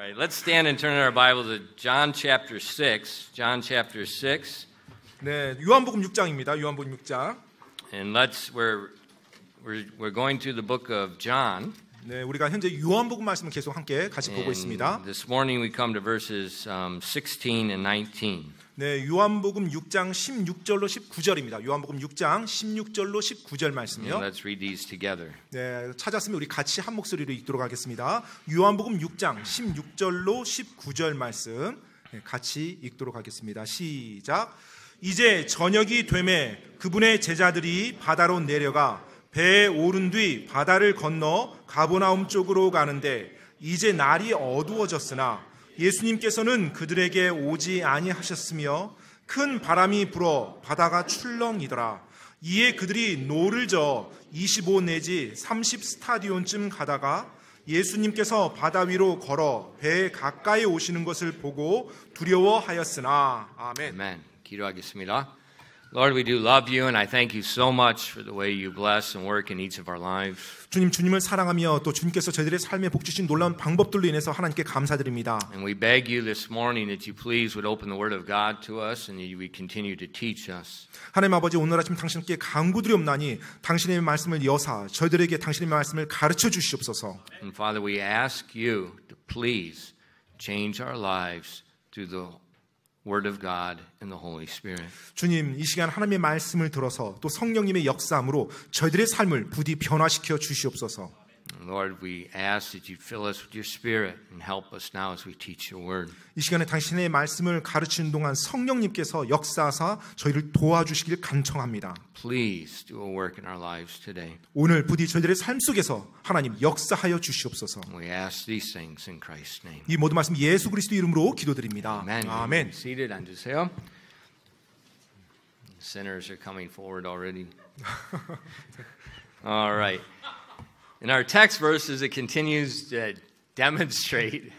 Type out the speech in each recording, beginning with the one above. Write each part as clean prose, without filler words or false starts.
right, let's stand and turn our Bible to John chapter 6. John chapter 6. 네, 요한복음 6장입니다. 요한복음 6장. And we're going through the book of John. 네, 우리가 현재 요한복음 말씀을 계속 함께 같이 보고 있습니다. This morning we come to verses 16 and 19. 네, 요한복음 6장 16절로 19절입니다. 요한복음 6장 16절로 19절 말씀이요. Let's read these together. 네, 찾았으면 우리 같이 한 목소리로 읽도록 하겠습니다. 요한복음 6장 16절로 19절 말씀 같이 읽도록 하겠습니다. 시작. 이제 저녁이 되매 그분의 제자들이 바다로 내려가 배에 오른 뒤 바다를 건너 가버나움 쪽으로 가는데 이제 날이 어두워졌으나 예수님께서는 그들에게 오지 아니하셨으며 큰 바람이 불어 바다가 출렁이더라. 이에 그들이 노를 저어 25 내지 30 스타디온쯤 가다가 예수님께서 바다 위로 걸어 배에 가까이 오시는 것을 보고 두려워하였으나. 아멘. 아멘. 기도하겠습니다. Lord, we do love you, and I thank you so much for the way you bless and work in each of our lives. 주님을 사랑하며 또 주님께서 저희들의 삶에 복 주신 놀라운 방법들로 인해서 하나님께 감사드립니다. And we beg you this morning that you please would open the Word of God to us, and that you would continue to teach us. 하나님 아버지, 오늘 아침 당신께 간구드리옵나니 당신의 말씀을 여사 저희들에게 당신의 말씀을 가르쳐 주시옵소서. And Father, we ask you to please change our lives through the Word of God and the Holy Spirit. 주님, 이 시간 하나님의 말씀을 들어서 또 성령님의 역사함으로 저희들의 삶을 부디 변화시켜 주시옵소서. Lord, we ask that you fill us with your Spirit and help us now as we teach your Word. 이 시간에 당신의 말씀을 가르치는 동안 성령님께서 역사하사 저희를 도와주시길 간청합니다. Please do a work in our lives today. 오늘 부디 저희들의 삶 속에서 하나님 역사하여 주시옵소서. We ask these things in Christ's name. 이 모든 말씀 예수 그리스도 이름으로 기도드립니다. Amen. 아멘. Seated, 앉으세요. Sinners are coming forward already. All right. In our text verses, it continues to demonstrate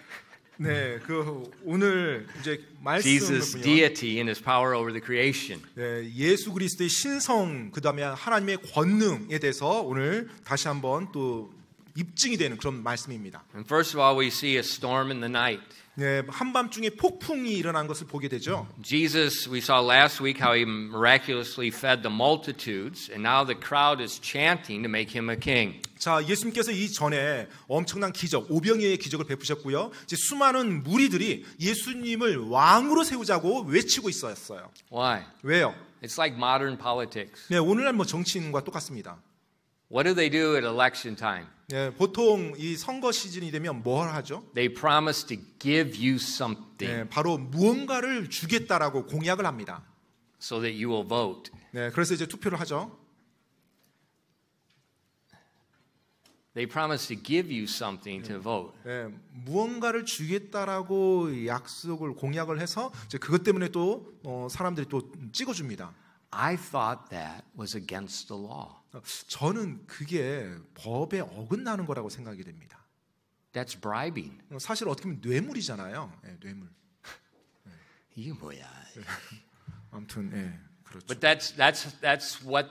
네, 그 오늘 이제 Jesus' 말씀을 보면 deity and His power over the creation. 네, 예수 그리스도의 신성 그다음에 하나님의 권능에 대해서 오늘 다시 한번 또 입증이 되는 그런 말씀입니다. And first of all, we see a storm in the night. 네, 한밤중에 폭풍이 일어난 것을 보게 되죠. Jesus, we saw last week how He miraculously fed the multitudes, and now the crowd is chanting to make Him a king. 자, 예수님께서 이 전에 엄청난 기적, 오병이어의 기적을 베푸셨고요. 이제 수많은 무리들이 예수님을 왕으로 세우자고 외치고 있었어요. Why? 왜요? It's like modern politics. 네, 오늘날 뭐 정치인과 똑같습니다. What do they do at election time? 네, 보통 이 선거 시즌이 되면 뭘 하죠? They promise to give you something 네, 바로 무언가를 주겠다라고 공약을 합니다. so that you will vote. 네, 그래서 이제 투표를 하죠. They promise to give you something to vote. 네, 무언가를 주겠다라고 약속을 공약을 해서 이제 그것 때문에 또 사람들이 또 찍어줍니다. I thought that was against the law. 저는 그게 법에 어긋나는 거라고 생각이 됩니다. That's bribing. 사실 어떻게 보면 뇌물이잖아요. 네, 뇌물. 이게 뭐야? 아무튼 네, 그렇죠. But that's what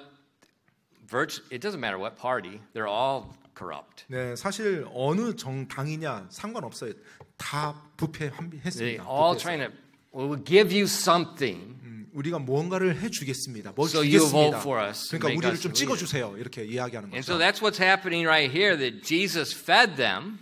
it doesn't matter what party. They're all corrupt. 네, 사실 어느 정당이냐 상관없어요. 다 They 부패했습니다. all trying to we'll give you something. 우리가 무언가를 해주겠습니다. 뭘 So you vote 주겠습니다. for us. 그러니까 Make 우리를 us 좀 leader. 찍어주세요. 이렇게 이야기하는 And 거죠. so that's what's happening right here. That Jesus fed them.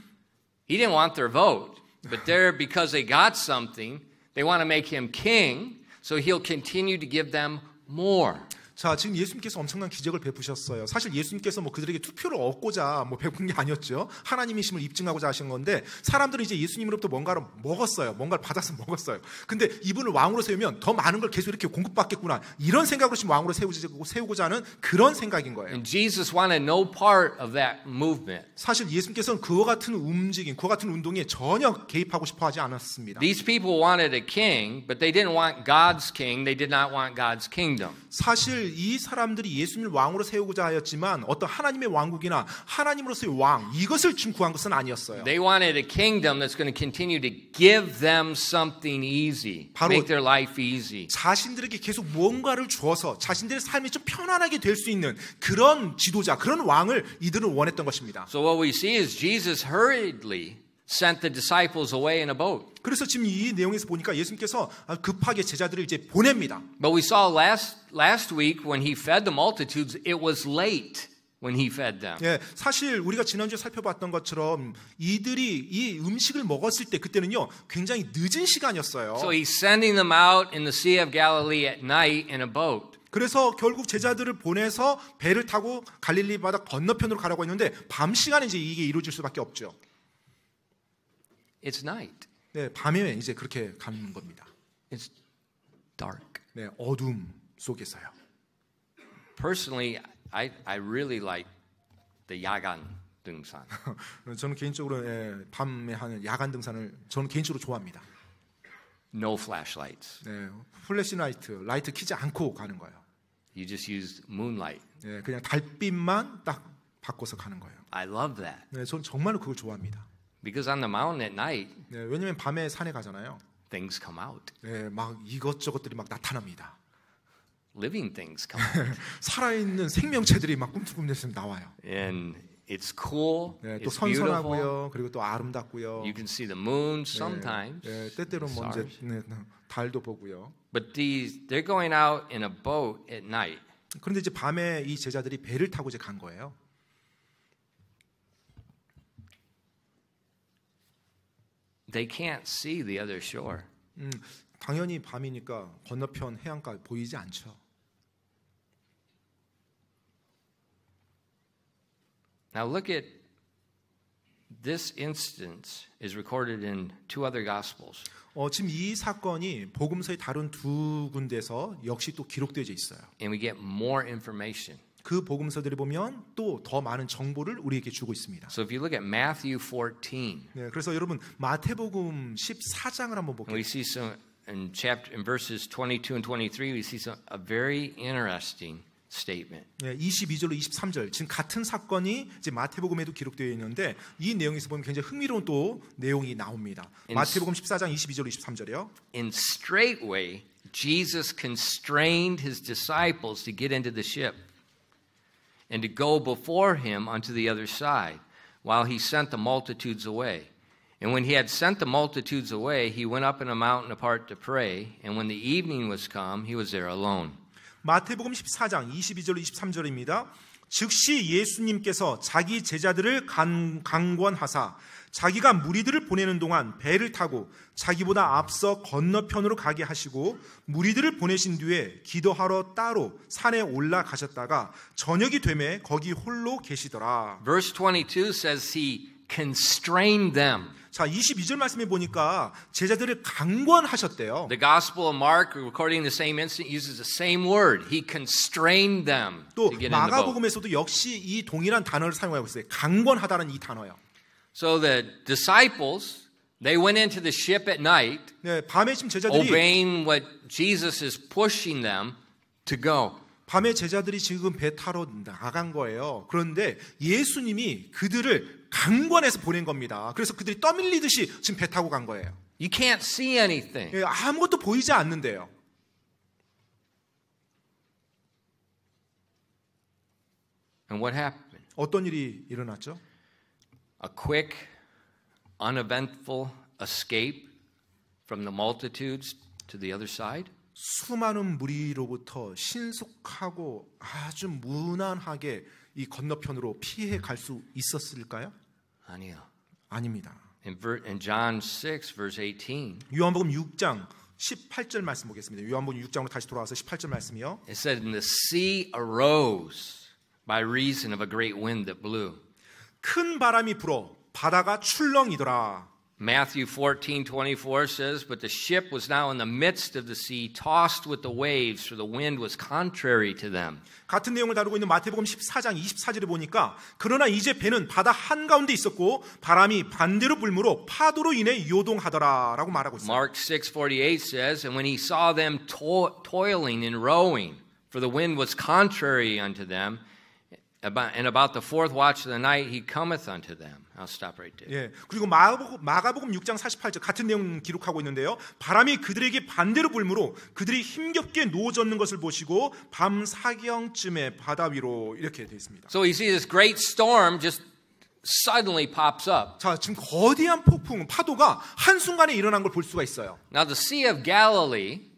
He didn't want their vote, but they're because they got something. They want to make him king, so he'll continue to give them more. 자, 지금 예수님께서 엄청난 기적을 베푸셨어요. 사실 예수님께서 뭐 그들에게 투표를 얻고자 뭐 베푼 게 아니었죠. 하나님이심을 입증하고자 하신 건데 사람들은 이제 예수님으로부터 뭔가를 먹었어요. 뭔가를 받아서 먹었어요. 근데 이분을 왕으로 세우면 더 많은 걸 계속 이렇게 공급받겠구나. 이런 생각으로 지금 왕으로 세우고자 하는 그런 생각인 거예요. And Jesus wanted no part of that movement. 사실 예수님께서는 그와 같은 움직임, 그와 같은 운동에 전혀 개입하고 싶어 하지 않았습니다. These people wanted a king, but they didn't want God's king. They did not want God's kingdom. 사실 이 사람들이 예수님을 왕으로 세우고자 하였지만 어떤 하나님의 왕국이나 하나님으로서의 왕 이것을 지금 구한 것은 아니었어요. They wanted a kingdom that's going to continue to give them something easy, make their life easy. 자신들에게 계속 무언가를 주어서 자신들의 삶이 좀 편안하게 될 수 있는 그런 지도자, 그런 왕을 이들은 원했던 것입니다. So what we see is Jesus hurriedly sent the disciples away in a boat. 그래서 지금 이 내용에서 보니까 예수님께서 급하게 제자들을 이제 보냅니다. But we saw last week when he fed the multitudes, it was late when he fed them. 예, 사실 우리가 지난주에 살펴봤던 것처럼 이들이 이 음식을 먹었을 때 그때는요 굉장히 늦은 시간이었어요. So he's sending them out in the Sea of Galilee at night in a boat. 그래서 결국 제자들을 보내서 배를 타고 갈릴리 바다 건너편으로 가라고 했는데 밤 시간에 이제 이게 이루어질 수밖에 없죠. It's night. 네, 밤에 이제 그렇게 가는 겁니다. It's dark. 네, 어둠 속에서요. Personally, I really like the 야간 등산. 저는 개인적으로 밤에 하는 야간 등산을 저는 개인적으로 좋아합니다. No flashlights. 네, 플래시 라이트 켜지 않고 가는 거예요. You just use moonlight. 네, 그냥 달빛만 딱 바꿔서 가는 거예요. I love that. 네, 저는 정말로 그걸 좋아합니다. Because on the mountain at night, 네, 왜냐하면 밤에 산에 가잖아요. things come out. 네, 막 이것저것들이 막 나타납니다. Living things come out. 살아있는 생명체들이 막 꿈틀꿈틀 나와요. And it's cool. 네, 또 It's beautiful. 선선하고요, 그리고 또 아름답고요. You can see the moon sometimes. 네, 때때로 뭐 이제 달도 보고요. But they're going out in a boat at night. 그런데 이제 밤에 이 제자들이 배를 타고 이제 간 거예요. They can't see the other shore. 당연히 밤이니까 건너편 해안가 보이지 않죠. Now look at this instance is recorded in two other gospels. 지금 이 사건이 복음서의 다른 두 군데서 역시 또 기록되어 있어요. And we get more information. 그 복음서들을 보면 또 더 많은 정보를 우리에게 주고 있습니다. So if you look at Matthew 14, 네, 그래서 여러분 마태복음 14장을 한번 볼게요. we see some in verses 22 and 23, we see a very interesting statement. 네, 22절로 23절 지금 같은 사건이 이제 마태복음에도 기록되어 있는데 이 내용에서 보면 굉장히 흥미로운 또 내용이 나옵니다. 마태복음 14장 22절로 23절이요. And straightway Jesus constrained his disciples to get into the ship and to go before him unto the other side, while he sent the multitudes away. And when he had sent the multitudes away, he went up in a mountain apart to pray, and when the evening was come, he was there alone. 마태복음 14장 22절로 23절입니다. 즉시 예수님께서 자기 제자들을 강권하사 자기가 무리들을 보내는 동안 배를 타고 자기보다 앞서 건너편으로 가게 하시고 무리들을 보내신 뒤에 기도하러 따로 산에 올라가셨다가 저녁이 되매 거기 홀로 계시더라. Verse 22 says he constrained them. 자, 22절 말씀에 보니까 제자들을 강권하셨대요. The Gospel of Mark, recording the same incident, uses the same word. He constrained them 또 to get in the boat. 마가복음에서도 역시 이 동일한 단어를 사용하고 있어요. 강권하다는 이 단어요. So the disciples, they went into the ship at night, 네, 밤에 지금 제자들이 obeying what Jesus is pushing them to go. 밤에 제자들이 지금 배 타러 나간 거예요. 그런데 예수님이 그들을 강권해서 보낸 겁니다. 그래서 그들이 떠밀리듯이 지금 배 타고 간 거예요. You can't see anything. 예, 아무것도 보이지 않는데요. And what happened? 어떤 일이 일어났죠? A quick, uneventful escape from the multitudes to the other side? 수많은 무리로부터 신속하고 아주 무난하게 이 건너편으로 피해 갈 수 있었을까요? 아니요. 아닙니다. In John 6, verse 18, 요한복음 6장 18절 말씀 보겠습니다. 요한복음 6장으로 다시 돌아와서 18절 말씀이요. it said, And the sea arose by reason of a great wind that blew. 큰 바람이 불어 바다가 출렁이더라. Matthew 14:24 says, But the ship was now in the midst of the sea, tossed with the waves, for the wind was contrary to them. 같은 내용을 다루고 있는 마태복음 14장 24절에 보니까 그러나 이제 배는 바다 한가운데 있었고 바람이 반대로 불므로 파도로 인해 요동하더라라고 말하고 있습니다. Mark 6:48 says, And when he saw them toiling and rowing, for the wind was contrary unto them, and about the fourth watch of the night he cometh unto them. I'll stop right there. 예, 그리고 마가복음 6장 48절 같은 내용 기록하고 있는데요. 바람이 그들에게 반대로 불므로 그들이 힘겹게 누워졌는 것을 보시고 밤 사경쯤에 바다 위로 이렇게 되어 있습니다. So you see this great storm just suddenly pops up. 자, 지금 거대한 폭풍, 파도가 한순간에 일어난 걸 볼 수가 있어요. Now, the Sea of Galilee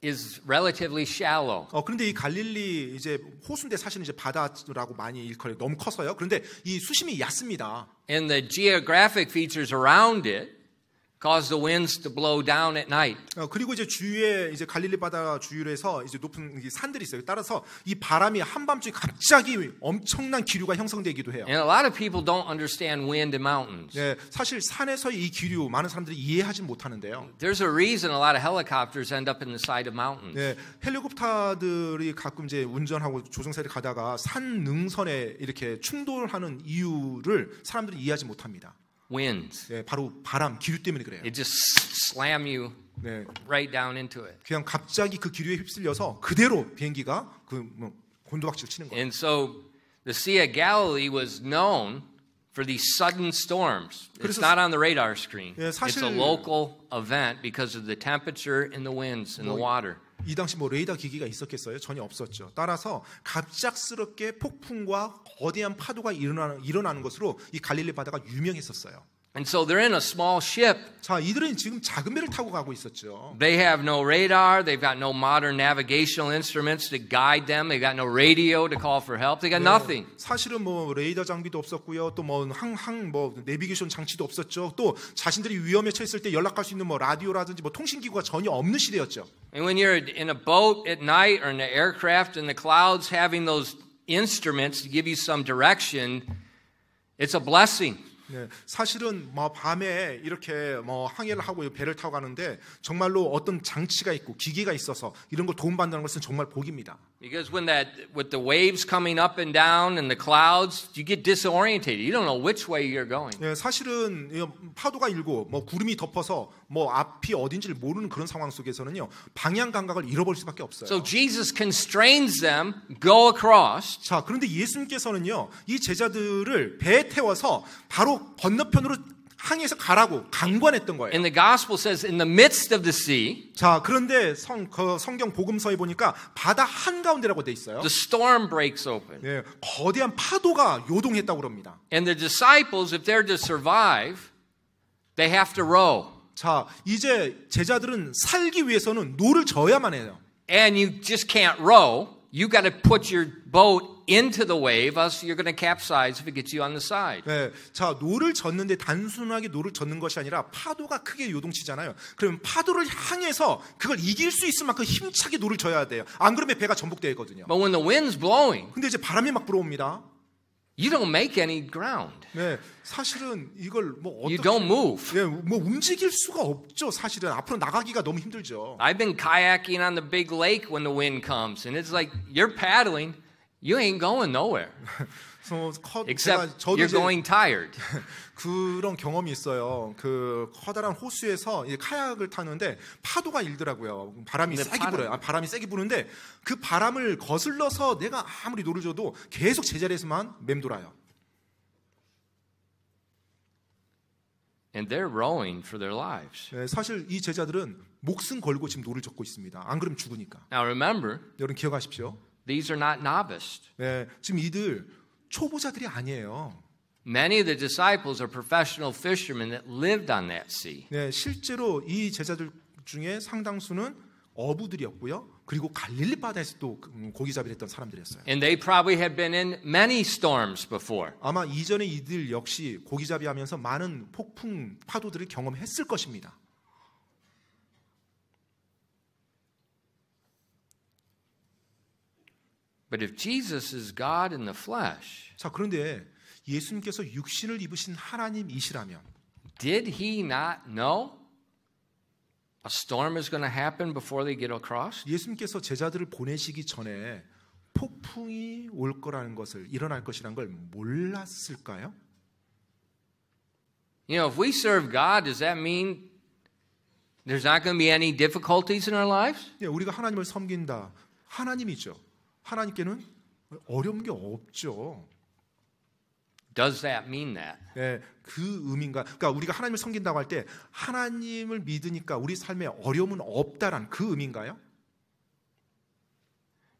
is relatively shallow. 그런데 이 갈릴리 이제 호수인데 사실은 이제 바다라고 많이 일컬어요. 너무 커서요. 그런데 이 수심이 얕습니다. And the geographic features around it cause the winds to blow down at night. 그리고 이제 주위에 이제 갈릴리 바다 주위에서 이제 높은 산들이 있어요. 따라서 이 바람이 한밤중에 갑자기 엄청난 기류가 형성되기도 해요. And a lot of people don't understand wind and mountains. 네, 사실 산에서의 이 기류 많은 사람들이 이해하지 못하는데요. There's a reason a lot of helicopters end up in the side of mountains. 네, 헬리콥터들이 가끔 이제 운전하고 조종사를 가다가 산 능선에 이렇게 충돌하는 이유를 사람들이 이해하지 못합니다. Winds. 네, 바로 바람, 기류 때문에 그래요. It just slam you 네, right down into it. 그냥 갑자기 그 기류에 휩쓸려서 그대로 비행기가 곤두박질 치는 거예요. And so the Sea of Galilee was known for these sudden storms. It's not on the radar screen. 예, It's a local event because of the temperature and the winds and the water. 이 당시 레이더 기기가 있었겠어요? 전혀 없었죠. 따라서 갑작스럽게 폭풍과 거대한 파도가 일어나는 것으로 이 갈릴리 바다가 유명했었어요. And so they're in a small ship. 자, 이들은 지금 작은 배를 타고 가고 있었죠. They have no radar. They've got no modern navigational instruments to guide them. They got no radio to call for help. They got nothing. 사실은 레이더 장비도 없었고요. 또 내비게이션 장치도 없었죠. 또 자신들이 위험에 처했을 때 연락할 수 있는 라디오라든지 통신 기구가 전혀 없는 시대였죠. And when you're in a boat at night or in an aircraft in the clouds, having those instruments to give you some direction, it's a blessing. 네, 사실은 밤에 이렇게 항해를 하고 배를 타고 가는데 정말로 어떤 장치가 있고 기기가 있어서 이런 걸 도움받는 것은 정말 복입니다. Because with the waves coming up and down and the clouds, you get disorientated. You don't know which way you're going. 네, 사실은 파도가 일고 구름이 덮어서 앞이 어딘지를 모르는 그런 상황 속에서는요 방향 감각을 잃어버릴 수밖에 없어요. So Jesus constrains them go across. 자, 그런데 예수님께서는요 이 제자들을 배에 태워서 바로 건너편으로 항해해서 가라고 강권했던 거예요. And the gospel says in the midst of the sea. 자, 그런데 성경 복음서에 보니까 바다 한가운데라고 돼 있어요. The storm breaks open. 예, 거대한 파도가 요동했다고 그럽니다. And the disciples, if they're to survive, they have to row. 자, 이제 제자들은 살기 위해서는 노를 저어야만 해요. And you just can't row. You got to put your boat into the wave, else you're going to capsize if it gets you on the side. 네, 자, 노를 젓는데 단순하게 노를 젓는 것이 아니라 파도가 크게 요동치잖아요. 그러면 파도를 향해서 그걸 이길 수 있을 만큼 힘차게 노를 져야 돼요. 안 그러면 배가 전복되거든요. But when the wind's blowing, 근데 이제 바람이 막 불어옵니다. you don't make any ground. 네, 사실은 이걸 You don't move. 네, 움직일 수가 없죠. 사실은 앞으로 나가기가 너무 힘들죠. I've been kayaking on the big lake when the wind comes, and it's like you're paddling, you ain't going nowhere. Except you're going tired. 그런 경험이 있어요. 그 커다란 호수에서 이제 카약을 타는데 파도가 일더라고요. 바람이 세게 불어요. 바람이 세게 부는데 그 바람을 거슬러서 내가 아무리 노를 져도 계속 제자리에서만 맴돌아요. And they're rowing for their lives. 네, 사실 이 제자들은 목숨 걸고 지금 노를 젓고 있습니다. 안 그러면 죽으니까. Now remember, 여러분 기억하십시오. these are not novice. 네, 지금 이들 초보자들이 아니에요. Many of the disciples are professional fishermen that lived on that sea. 네, 실제로 이 제자들 중에 상당수는 어부들이었고요. 그리고 갈릴리 바다에서 또 고기잡이를 했던 사람들이었어요. And they probably had been in many storms before. 아마 이전에 이들 역시 고기잡이하면서 많은 폭풍 파도들을 경험했을 것입니다. But if Jesus is God in the flesh, 자, 그런데 예수님께서 육신을 입으신 하나님이시라면 did he not know a storm is going to happen before they get across? 예수님께서 제자들을 보내시기 전에 폭풍이 올 거라는 것을 일어날 것이라는 걸 몰랐을까요? You know, if we serve God, does that mean there's not going to be any difficulties in our lives? 네, 우리가 하나님을 섬긴다. 하나님이죠. 하나님께는 어려운 게 없죠. Does that mean that? 네, 그 의미인가? 그러니까 우리가 하나님을 섬긴다고 할 때 하나님을 믿으니까 우리 삶에 어려움은 없다란 그 의미인가요?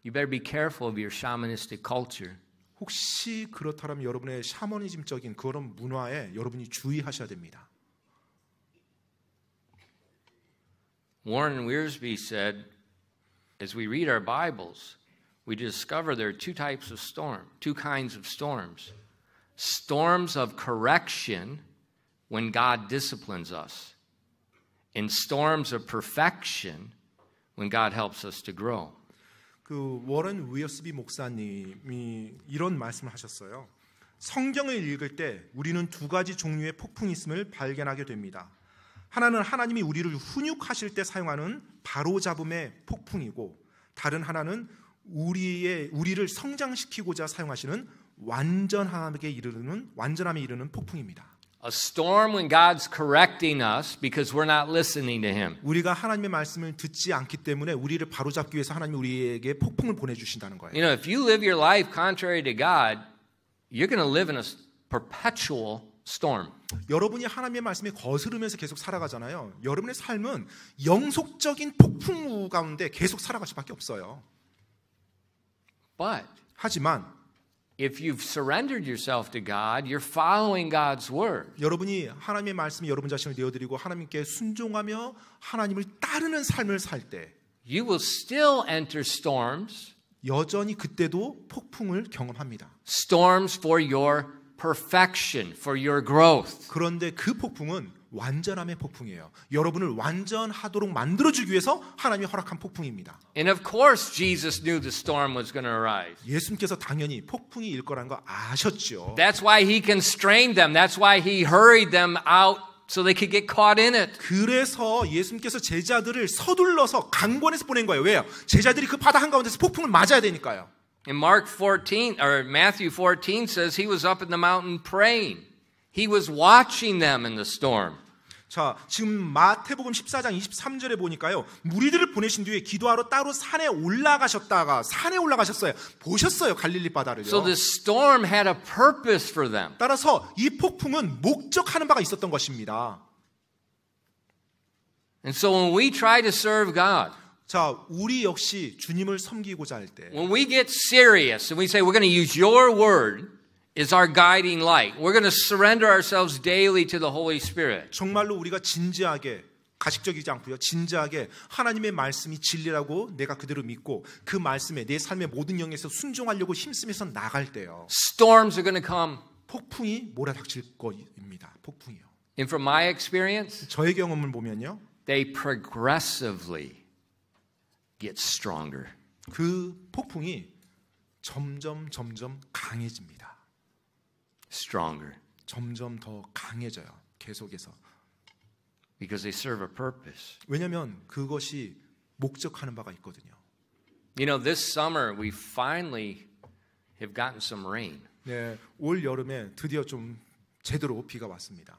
You better be careful of your shamanistic culture. 혹시 그렇다면 여러분의 샤머니즘적인 그런 문화에 여러분이 주의하셔야 됩니다. Warren Wiersbe said, as we read our Bibles, we discover there are two kinds of storms. Storms of correction when God disciplines us, and storms of perfection when God helps us to grow. 그 워런 위어스비 목사님이 이런 말씀을 하셨어요. 성경을 읽을 때 우리는 두 가지 종류의 폭풍이 있음을 발견하게 됩니다. 하나는 하나님이 우리를 훈육하실 때 사용하는 바로잡음의 폭풍이고, 다른 하나는 우리를 성장시키고자 사용하시는 완전함에 이르는 폭풍입니다. A storm when God's correcting us because we're not listening to Him. 우리가 하나님의 말씀을 듣지 않기 때문에 우리를 바로잡기 위해서 하나님이 우리에게 폭풍을 보내주신다는 거예요. You know, if you live your life contrary to God, you're going to live in a perpetual storm. 여러분이 하나님의 말씀에 거스르면서 계속 살아가잖아요. 여러분의 삶은 영속적인 폭풍우 가운데 계속 살아갈 수밖에 없어요. But 하지만 if you've surrendered yourself to God, you're following God's word. 여러분이 하나님의 말씀에 여러분 자신을 내어드리고 하나님께 순종하며 하나님을 따르는 삶을 살 때 You will still enter storms. 여전히 그때도 폭풍을 경험합니다. Storms for your perfection, for your growth. 그런데 그 폭풍은 완전함의 폭풍이에요. 여러분을 완전하도록 만들어주기 위해서 하나님이 허락한 폭풍입니다. And of course Jesus knew the storm was going to arise. 예수님께서 당연히 폭풍이 일 거라는 거 아셨죠. That's why He constrained them. That's why He hurried them out so they could get caught in it. 그래서 예수님께서 제자들을 서둘러서 강권해서 보낸 거예요. 왜요? 제자들이 그 바다 한가운데서 폭풍을 맞아야 되니까요. In Matthew 14 says He was up in the mountain praying. He was watching them in the storm. 자, 지금 마태복음 14장 23절에 보니까요. 무리들을 보내신 뒤에 기도하러 따로 산에 올라가셨어요. 보셨어요, 갈릴리 바다를요. So the storm had a purpose for them. 따라서 이 폭풍은 목적하는 바가 있었던 것입니다. And so when we try to serve God, 자, 우리 역시 주님을 섬기고자 할 때, when we get serious and we say we're going to use your word is our guiding light. We're going to surrender ourselves daily to the Holy Spirit. 정말로 우리가 진지하게, 가식적이지 않고요. 진지하게 하나님의 말씀이 진리라고 내가 그대로 믿고 그 말씀에 내 삶의 모든 영역에서 순종하려고 힘쓰면서 나갈 때요. Storms are going to come. 폭풍이 몰아닥칠 것입니다. 폭풍이요. And from my experience, 저의 경험을 보면요. they progressively get stronger. 그 폭풍이 점점 강해집니다. Stronger. 점점 더 강해져요. 계속해서. Because they serve a purpose. 왜냐하면 그것이 목적하는 바가 있거든요. You know, this summer we finally have gotten some rain. 네, 올 여름에 드디어 좀 제대로 비가 왔습니다.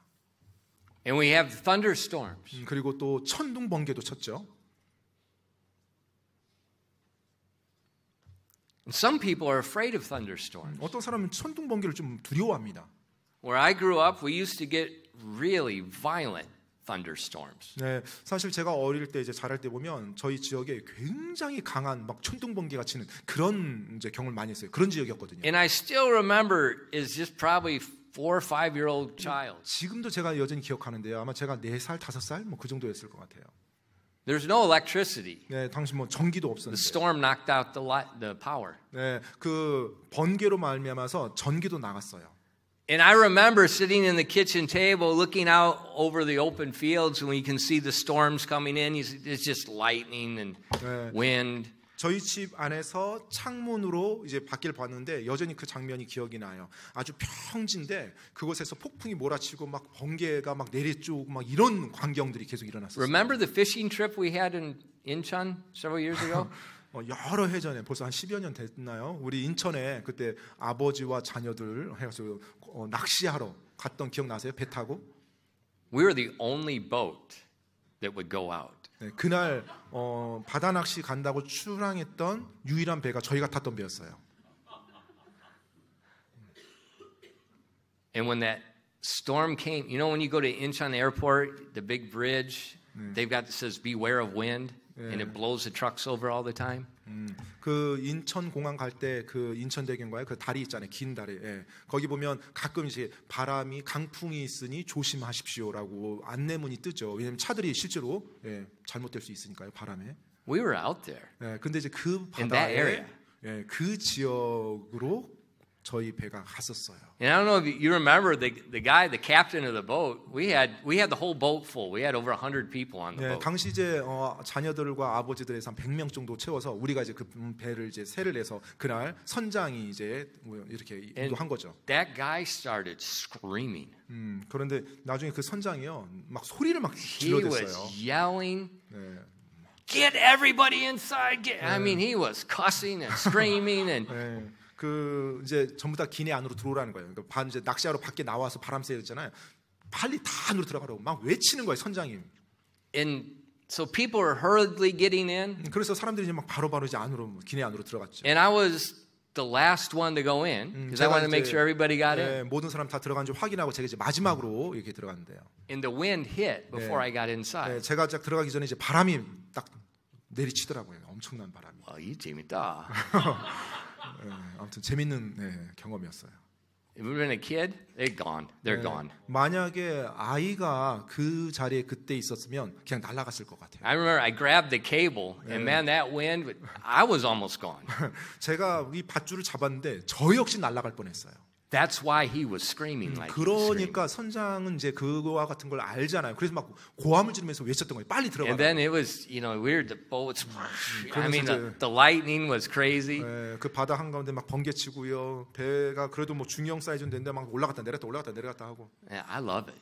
And we have thunderstorms. 그리고 또 천둥 번개도 쳤죠. And some people are afraid of thunderstorms. 어떤 사람은 천둥 번개를 좀 두려워합니다. Where I grew up, we used to get really violent thunderstorms. 네, 사실 제가 어릴 때 이제 자랄 때 보면 저희 지역에 굉장히 강한 막 천둥 번개가 치는 그런 이제 경험을 많이 했어요. 그런 지역이었거든요. And I still remember is just probably 4 or 5-year-old child. 지금도 제가 여전히 기억하는데요. 아마 제가 4살, 5살 뭐 그 정도였을 것 같아요. There's no electricity. 네, 당시 뭐 전기도 The 없었는데. storm knocked out the power. 네, 그 번개로 말미암아서 전기도 나갔어요. And I remember sitting in the kitchen table looking out over the open fields when you can see the storms coming in. It's just lightning and wind. 저희 집 안에서 창문으로 이제 밖을 봤는데 여전히 그 장면이 기억이 나요. 아주 평지인데 그곳에서 폭풍이 몰아치고 막 번개가 막 내리쬐고 막 이런 광경들이 계속 일어났어요. Remember the fishing trip we had in Incheon several years ago? 여러 해 전에 벌써 한 10여 년 됐나요? 우리 인천에 그때 아버지와 자녀들 해가지고 낚시하러 갔던 기억 나세요? 배 타고? We were the only boat that would go out. 네, 그날 바다 낚시 간다고 출항했던 유일한 배가 저희가 탔던 배였어요. And when that storm came, you know when you go to Incheon Airport, the big bridge, they've got that says beware of wind. and it blows the trucks over all the time. 그 인천 공항 갈 때 그 인천대교인가요? 그 다리 있잖아요, 긴 다리. 예. 거기 보면 가끔 이제 바람이 강풍이 있으니 조심하십시오라고 안내문이 뜨죠. 왜냐하면 차들이 실제로 잘못될 수 있으니까요, 바람에. We were out there. 예, 근데 이제 그 In that 바다에 area. 그 지역으로 저희 배가 갔었어요. And I don't know if you remember the guy, the captain of the boat. We had the whole boat full. We had over 100 people on the boat. 당시 이제 자녀들과 아버지들에서 한 100명 정도 채워서 우리가 이제 그 배를 이제 세를 내서 그날 선장이 이제 이렇게 인도한 거죠. That guy started screaming. 그런데 나중에 그 선장이요, 막 소리를 막 He was 질러댔어요. yelling. Get everybody inside. I mean, he was cussing and screaming and. 그 이제 전부 다 기내 안으로 들어오라는 거예요. 그러니까 이제 낚시하러 밖에 나와서 바람 쐬잖아요. 빨리 다 안으로 들어가라고 막 외치는 거예요, 선장이. And so people were hurriedly getting in. 그래서 사람들이 이제 막 바로바로 이제 안으로 기내 안으로 들어갔죠. And I was the last one to go in because I wanted to make sure everybody got in. 모든 사람 다 들어간지 확인하고 제가 이제 마지막으로 이렇게 들어갔는데요. And the wind hit before I got inside. 제가 딱 들어가기 전에 이제 바람이 딱 내리치더라고요. 엄청난 바람이. 이 재밌다. 아무튼 재밌는 경험이었어요. If it had been a kid, they're gone. They're gone. 만약에 아이가 그 자리에 그때 있었으면 그냥 날아갔을 것 같아요. I remember I grabbed the cable, and man, that wind, I was almost gone. 제가 이 밧줄을 잡았는데 저 역시 날아갈 뻔했어요. That's why he was screaming like he was screaming. 그러니까 선장은 이제 그거와 같은 걸 알잖아요. 그래서 막 고함을 지르면서 외쳤던 거예요. 빨리 들어가라. And then it was, weird. The boats. I mean, the lightning was crazy. 그 바다 한가운데 막 번개치고요. 배가 그래도 뭐 중형 사이즈는 되는데 막 올라갔다 내렸다 하고. Yeah, I love it.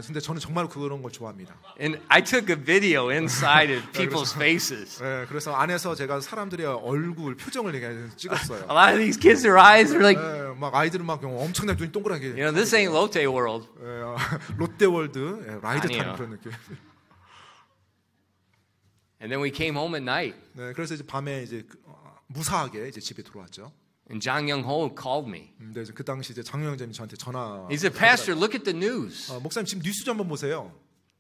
근데 저는 정말 그런 걸 좋아합니다. And I took a video inside of people's faces. 그래서 안에서 제가 사람들의 얼굴 표정을 찍었어요. A lot of these kids, their eyes are like. 막 아이들은 막 엄청나게 눈이 동그랗게. This ain't Lotte World. 롯데월드 라이드 타는 그런 느낌. And then we came home at night. 그래서 이제 밤에 이제 무사하게 이제 집에 들어왔죠. And Jang Young-ho called me. 근데 그 당시 이제 장영재님이 저한테 전화. He said, "Pastor, look at the news." 목사님 지금 뉴스 좀 한번 보세요.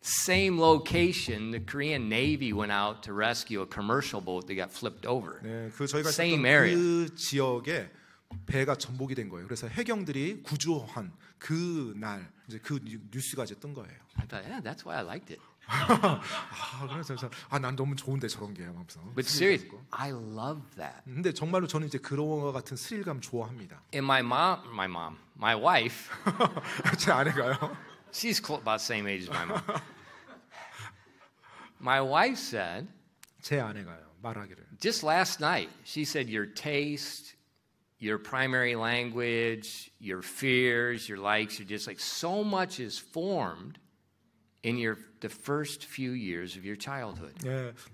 Same location, the Korean Navy went out to rescue a commercial boat that got flipped over. 그 저희가 Same 있었던 area. 그 지역에 배가 전복이 된 거예요. 그래서 해경들이 구조한 그 날 이제 그 뉴스가 이제 뜬 거예요. I thought, yeah, that's why I liked it. 그래서 난 너무 좋은데 저런 게 하면서. But seriously, I love that. 근데 정말로 저는 이제 그런 것 같은 스릴감 좋아합니다. And my wife, 제 아내가요. she's about the same age as my mom. My wife said, 제 아내가요 말하기를. Just last night, she said your taste, your primary language, your fears, your likes, your dislikes, so much is formed in the first few years of your childhood.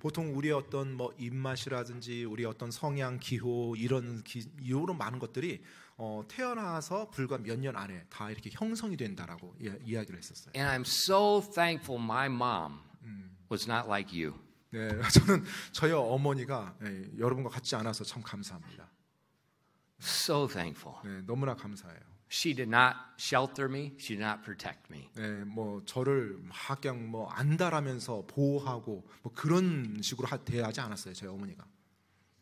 보통 우리의 어떤 뭐 입맛이라든지 우리 어떤 성향, 기호 이런 많은 것들이 태어나서 불과 몇 년 안에 다 이렇게 형성이 된다라고 이야기를 했었어요. And I'm so thankful my mom was not like you. 저는 저희 어머니가 여러분과 같지 않아서 참 감사합니다. So thankful. 너무나 감사해요. She did not shelter me. She did not protect me. 뭐 저를 막 그냥 뭐 안달하면서 보호하고 뭐 그런 식으로 대하지 않았어요, 저희 어머니가.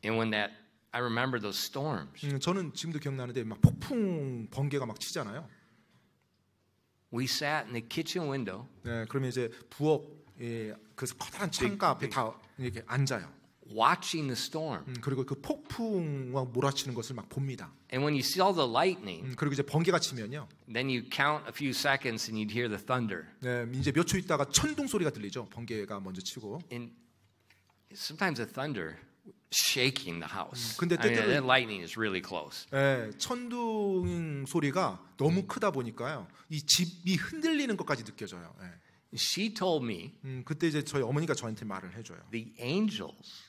And when I remember those storms. 저는 지금도 기억나는데 막 폭풍 번개가 막 치잖아요. We sat in the kitchen window. 그러면 이제 부엌 그 커다란 창가 앞에 다 이렇게 앉아요. Watching the storm. 그리고 그 폭풍과 몰아치는 것을 막 봅니다. And when you saw the lightning, 그리고 이제 번개가 치면요. then you count a few seconds and you'd hear the thunder. 이제 몇 초 있다가 천둥 소리가 들리죠. 번개가 먼저 치고. And sometimes the thunder shaking the house. 근데 I mean, 때때로 the lightning is really close. 천둥 소리가 너무 크다 보니까요. 이 집이 흔들리는 것까지 느껴져요. She told me, 그때 이제 저희 어머니가 저한테 말을 해줘요. The angels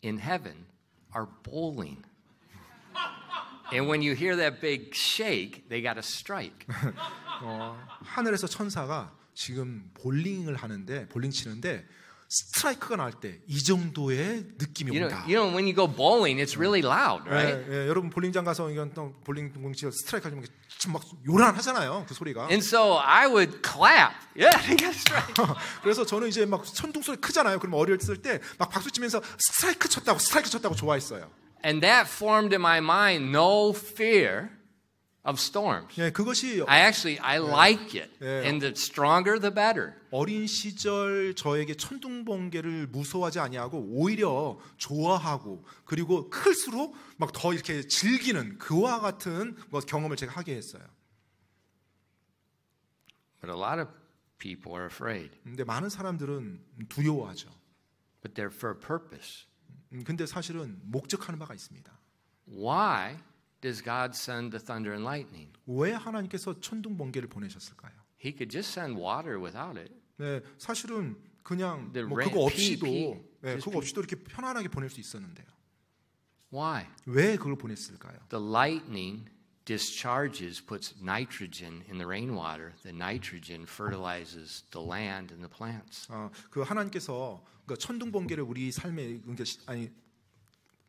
in heaven are bowling. And when you hear that big shake, they got to strike. 하늘에서 천사가 지금 볼링을 하는데 볼링 치는데 스트라이크가 날 때 이 정도의 느낌이 온다. When you go bowling, it's really loud, right? 예, 여러분 볼링장 가서 이건 또 볼링 공 치고 스트라이크 하면 참 막 요란하잖아요. 그 소리가. And so I would clap. Yeah, that's right. 그래서 저는 이제 막 천둥 소리 크잖아요. 그럼 어렸을 때 막 박수 치면서 스트라이크 쳤다고 좋아했어요. And that formed in my mind no fear of storms. 예, 그것이 I like it. Yeah. And the stronger, the better. 어린 시절 저에게 천둥 번개를 무서워하지 아니하고 오히려 좋아하고 그리고 클수록 막 더 이렇게 즐기는 그와 같은 경험을 제가 하게 했어요. But a lot of people are afraid. 근데 많은 사람들은 두려워하죠. But they're for a purpose. 근데 사실은 목적하는 바가 있습니다. Why does God send the thunder and lightning? 왜 하나님께서 천둥 번개를 보내셨을까요? He could just send water without it. 네, 사실은 그냥 뭐 rain, 그거 없이도 just 그거 없이도 이렇게 편안하게 보낼 수 있었는데요. Why? 왜 그걸 보냈을까요? The lightning discharges, puts nitrogen in the rainwater. The nitrogen fertilizes the land and the plants. 그 하나님께서 그 천둥 번개를 우리 삶에 아니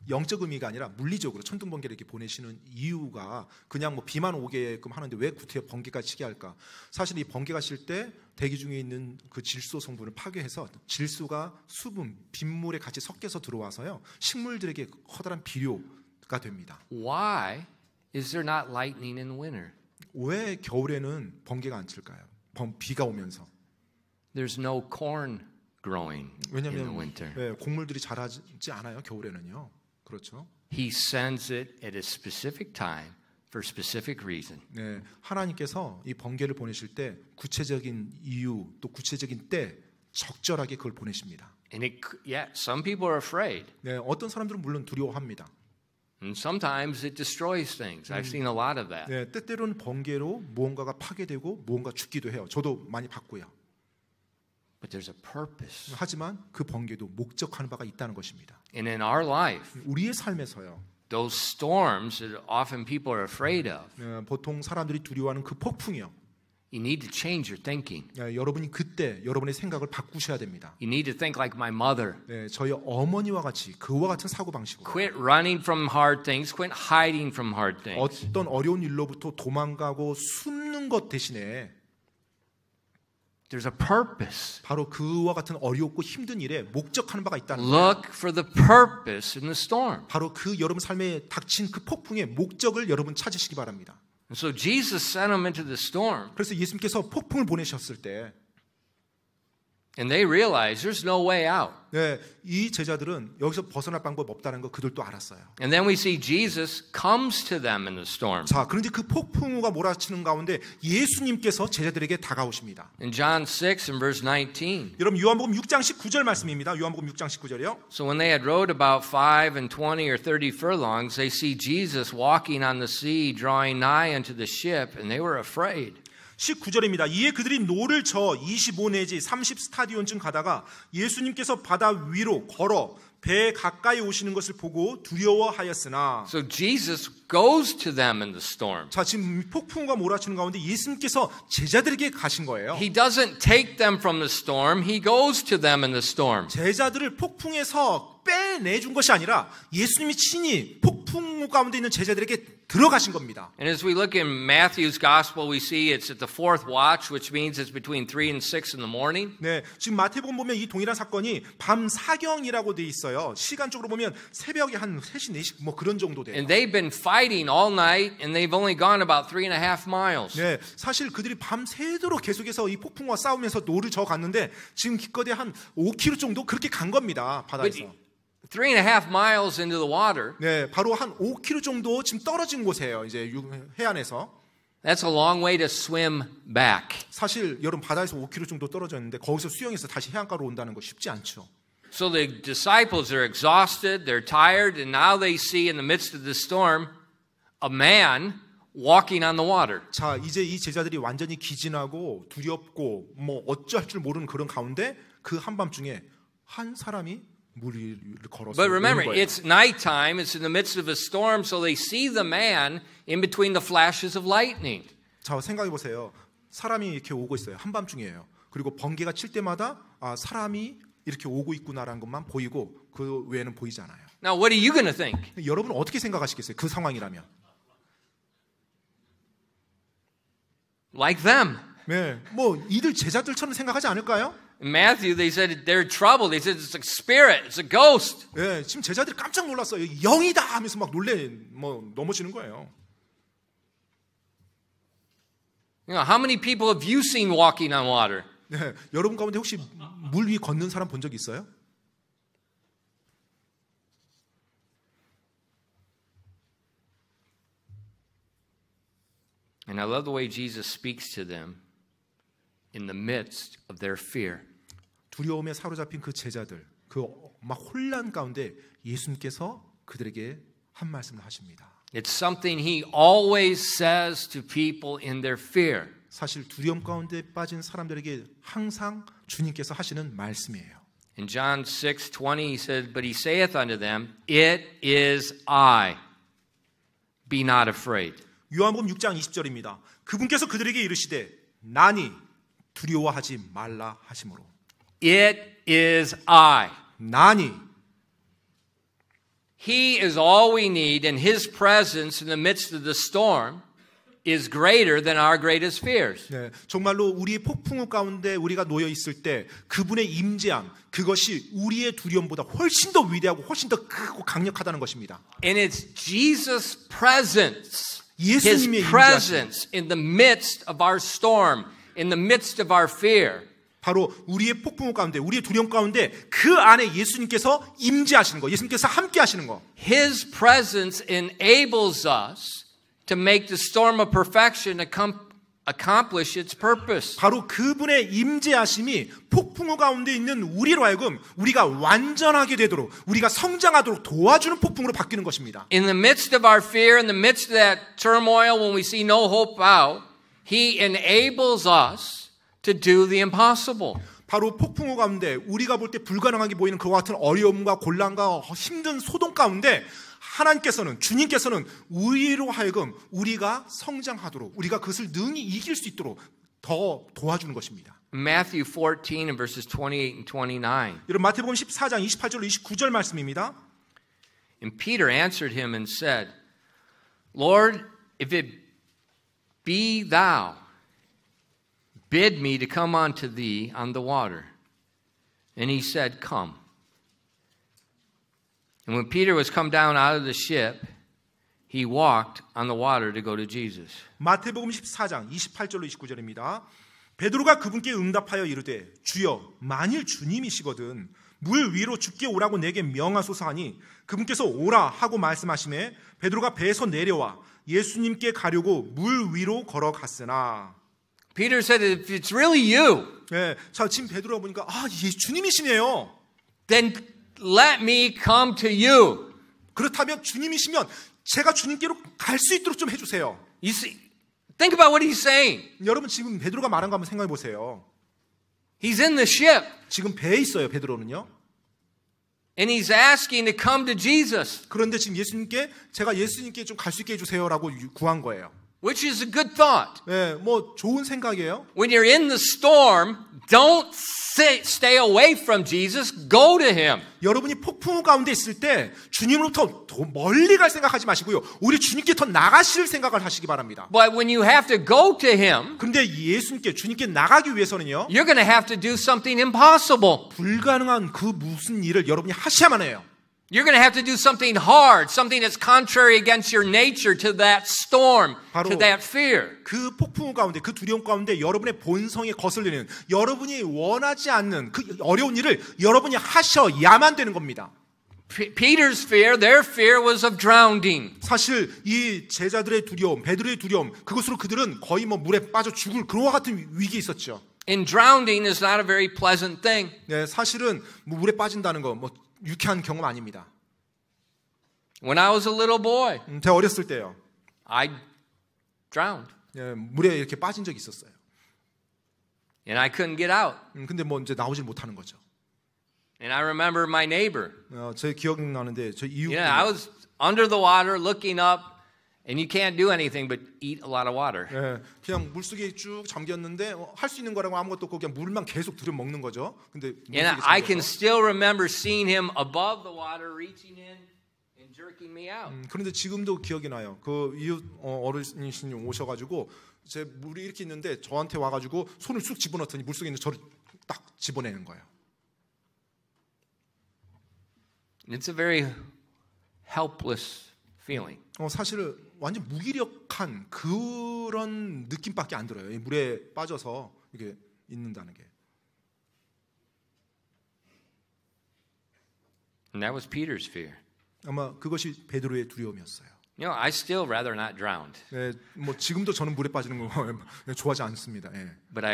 영적 의미가 아니라 물리적으로 천둥 번개를 이렇게 보내시는 이유가 그냥 뭐 비만 오게끔 하는데 왜 구태여 번개가 치게 할까? 사실 이 번개가 칠 때 대기 중에 있는 그 질소 성분을 파괴해서 질소가 수분, 빗물에 같이 섞여서 들어와서요 식물들에게 커다란 비료가 됩니다. Why is there not lightning in winter? 왜 겨울에는 번개가 안 칠까요? 비가 오면서. There's no corn growing in the 왜냐하면 winter. 네, 곡물들이 자라지 않아요 겨울에는요. 그렇죠. He sends it at a specific time for specific reason. 네, 하나님께서 이 번개를 보내실 때 구체적인 이유 또 구체적인 때 적절하게 그걸 보내십니다. And some people are afraid. 네, 어떤 사람들은 물론 두려워합니다. And sometimes it destroys things. I've seen a lot of that. 네, 때때로는 번개로 무언가가 파괴되고 무언가 죽기도 해요. 저도 많이 봤고요. But there's a purpose. 하지만 그 번개도 목적하는 바가 있다는 것입니다. And in our life, 우리의 삶에서요. those storms that often people are afraid of, 네, 보통 사람들이 두려워하는 그 폭풍이요. you need to change your thinking. 네, 여러분이 그때 여러분의 생각을 바꾸셔야 됩니다. You need to think like my mother. 네, 저희 어머니와 같이 그와 같은 사고 방식으로. Quit running from hard things. Quit hiding from hard things. 어떤 어려운 일로부터 도망가고 숨는 것 대신에 There's a purpose. 바로 그와 같은 어렵고 힘든 일에 목적하는 바가 있다는 거예요. Look for the purpose in the storm. 바로 그 여러분 삶에 닥친 그 폭풍의 목적을 여러분 찾으시기 바랍니다. And so Jesus sent them into the storm. 그래서 예수님께서 폭풍을 보내셨을 때 And they realized there's no way out. 네, 이 제자들은 여기서 벗어날 방법 없다는 거 그들도 알았어요. And then we see Jesus comes to them in the storm. 자, 그런데 그 폭풍우가 몰아치는 가운데 예수님께서 제자들에게 다가오십니다. In John 6 and verse 19. 여러분 요한복음 6장 19절 말씀입니다. 요한복음 6장 19절이요. So when they had rowed about 5 and 20 or 30 furlongs, they see Jesus walking on the sea, drawing nigh unto the ship, and they were afraid. 19절입니다. 이에 그들이 노를 저 25 내지 30 스타디온쯤 가다가 예수님께서 바다 위로 걸어 배에 가까이 오시는 것을 보고 두려워하였으나. So Jesus goes to them in the storm. 자, 지금 폭풍과 몰아치는 가운데 예수님께서 제자들에게 가신 거예요. He doesn't take them from the storm. He goes to them in the storm. 제자들을 폭풍에서 빼내준 것이 아니라 예수님이 친히 폭풍 가운데 있는 제자들에게 들어가신 겁니다. And as we look in Matthew's gospel, we see it's at the fourth watch, which means it's between 3 and 6 in the morning. 네, 지금 마태복음 보면 이 동일한 사건이 밤 사경이라고 돼 있어요. 시간적으로 보면 새벽에 한 3시, 4시 뭐 그런 정도 돼요. And they've been fighting all night, and they've only gone about 3.5 miles. 네, 사실 그들이 밤 새도록 계속해서 이 폭풍과 싸우면서 노를 저 갔는데 지금 기껏해 한 5km 정도 그렇게 간 겁니다. 바다에서. 3.5 miles into the water. 네, 바로 한 5km 정도 지금 떨어진 곳이에요. 이제 해안에서. That's a long way to swim back. 사실 여러분 바다에서 5km 정도 떨어져 있는데 거기서 수영해서 다시 해안가로 온다는 거 쉽지 않죠. So the disciples are exhausted, they're tired, and now they see in the midst of the storm a man walking on the water. 자, 이제 이 제자들이 완전히 기진하고 두렵고 뭐 어찌할 줄 모르는 그런 가운데 그 한밤중에 한 사람이 물 위를 걸어서 But remember, 오는 거예요. it's nighttime, it's in the midst of a storm, so they see the man in between the flashes of lightning. 자, 생각해 보세요. 사람이 이렇게 오고 있어요. 한밤중이에요. 그리고 번개가 칠 때마다 사람이 이렇게 오고 있구나라는 것만 보이고 그 외에는 보이지 않아요. Now, what are you going to think? 여러분 어떻게 생각하시겠어요? 그 상황이라면. Like them. 네, 뭐 이들 제자들처럼 생각하지 않을까요? In Matthew, they said they're in trouble. They said it's a spirit, it's a ghost. 네, 지금 제자들이 깜짝 놀랐어요. 영이다 하면서 막 넘어지는 거예요. You know, how many people have you seen walking on water? 네, 여러분 가운데 혹시 물 위 걷는 사람 본 적 있어요? And I love the way Jesus speaks to them in the midst of their fear. 두려움에 사로잡힌 그 제자들, 그 막 혼란 가운데 예수님께서 그들에게 한 말씀을 하십니다. It's something he always says to people in their fear. 사실 두려움 가운데 빠진 사람들에게 항상 주님께서 하시는 말씀이에요. In John 6:20 he said, "But he saith unto them, It is I. Be not afraid." 요한복음 6장 20절입니다. 그분께서 그들에게 이르시되 나니 두려워하지 말라 하심으로. It is I. 나니. He is all we need, and his presence in the midst of the storm is greater than our greatest fears. 네, 정말로 우리의 폭풍우 가운데 우리가 놓여 있을 때 그분의 임재함, 그것이 우리의 두려움보다 훨씬 더 위대하고 훨씬 더 크고 강력하다는 것입니다. And it's Jesus' presence, his 예수님의 presence in the midst of our storm, in the midst of our fear. 바로 우리의 폭풍우 가운데, 우리의 두려움 가운데 그 안에 예수님께서 임재하시는 거, 예수님께서 함께 하시는 거. His presence enables us to make the storm of perfection accomplish its purpose. 바로 그분의 임재하심이 폭풍우 가운데 있는 우리로 하여금 우리가 완전하게 되도록, 우리가 성장하도록 도와주는 폭풍으로 바뀌는 것입니다. In the midst of our fear, in the midst of that turmoil, when we see no hope out, He enables us to do the impossible. 바로 폭풍우 가운데 우리가 볼 때 불가능하게 보이는 그와 같은 어려움과 곤란과 힘든 소동 가운데 하나님께서는, 주님께서는 우리로 하여금 우리가 성장하도록, 우리가 그것을 능히 이길 수 있도록 더 도와주는 것입니다. Matthew 14 and verses 28 and 29. 여러분 마태복음 14장 28절로 29절 말씀입니다. And Peter answered him and said, Lord, if it be thou, bid me to come unto thee on the water. And he said, Come. And when Peter was come down out of the ship, he walked on the water to go to Jesus. 마태복음 14장 28절로 29절입니다. 베드로가 그분께 응답하여 이르되 주여 만일 주님이시거든 물 위로 죽게 오라고 내게 명하소서 하니 그분께서 오라 하고 말씀하시매 베드로가 배에서 내려와 예수님께 가려고 물 위로 걸어갔으나. Peter said, if it's really you, 네, 자 지금 베드로가 보니까 주님이시네요. then let me come to you. 그렇다면 주님이시면 제가 주님께로 갈 수 있도록 좀 해주세요. You see, think about what he's saying. 여러분 지금 베드로가 말한 거 한번 생각해 보세요. He's in the ship. 지금 배에 있어요, 베드로는요. And he's asking to come to Jesus. 그런데 지금 제가 예수님께 좀 갈 수 있게 해주세요라고 구한 거예요. Which is a good thought. 네, 뭐 좋은 생각이에요. When you're in the storm, don't stay away from Jesus. Go to him. 여러분이 폭풍우 가운데 있을 때 주님으로부터 더 멀리 갈 생각하지 마시고요. 우리 주님께 더 나가실 생각을 하시기 바랍니다. But when you have to go to him, 그런데 주님께 나가기 위해서는요. you're going to have to do something impossible. 불가능한 그 무슨 일을 여러분이 하셔야만 해요. You're going to have to do something hard, something that's contrary against your nature to that storm, to that fear. 그 폭풍우 가운데, 그 두려움 가운데 여러분의 본성에 거슬리는, 여러분이 원하지 않는 그 어려운 일을 여러분이 하셔야만 되는 겁니다. Peter's fear, their fear was of drowning. 사실 이 제자들의 두려움, 베드로의 두려움, 그것으로 그들은 거의 물에 빠져 죽을 그와 같은 위기에 있었죠. And drowning is not a very pleasant thing. 네, 사실은 물에 빠진다는 거 유쾌한 경험 아닙니다. When I was a little boy, 제가 어렸을 때요. I drowned. 예, 물에 이렇게 빠진 적이 있었어요. And I couldn't get out. 근데 이제 나오질 못하는 거죠. And I remember my neighbor. 제 기억나는데 저 이웃. I was under the water looking up, And you can't do anything but eat a lot of water. 예, 그냥 물속에 쭉 잠겼는데 할 수 있는 거라고 아무것도 없고 그냥 물만 계속 들여 먹는 거죠. 근데 And I can still remember seeing him above the water, reaching in and jerking me out. 그런데 지금도 기억이 나요. 그 이웃 어르신이 오셔가지고 제 물이 이렇게 있는데 저한테 와가지고 손을 쑥 집어넣더니 물속에 있는 저를 딱 집어내는 거예요. It's a very helpless feeling. 사실 완전 무기력한 그런 느낌밖에 안 들어요. 이 물에 빠져서 이게 있는다는 게. And that was Peter's fear. 아마 그것이 베드로의 두려움이었어요. You know, I still rather not drowned. 네, 뭐 지금도 저는 물에 빠지는 거 좋아하지 않습니다. 예. But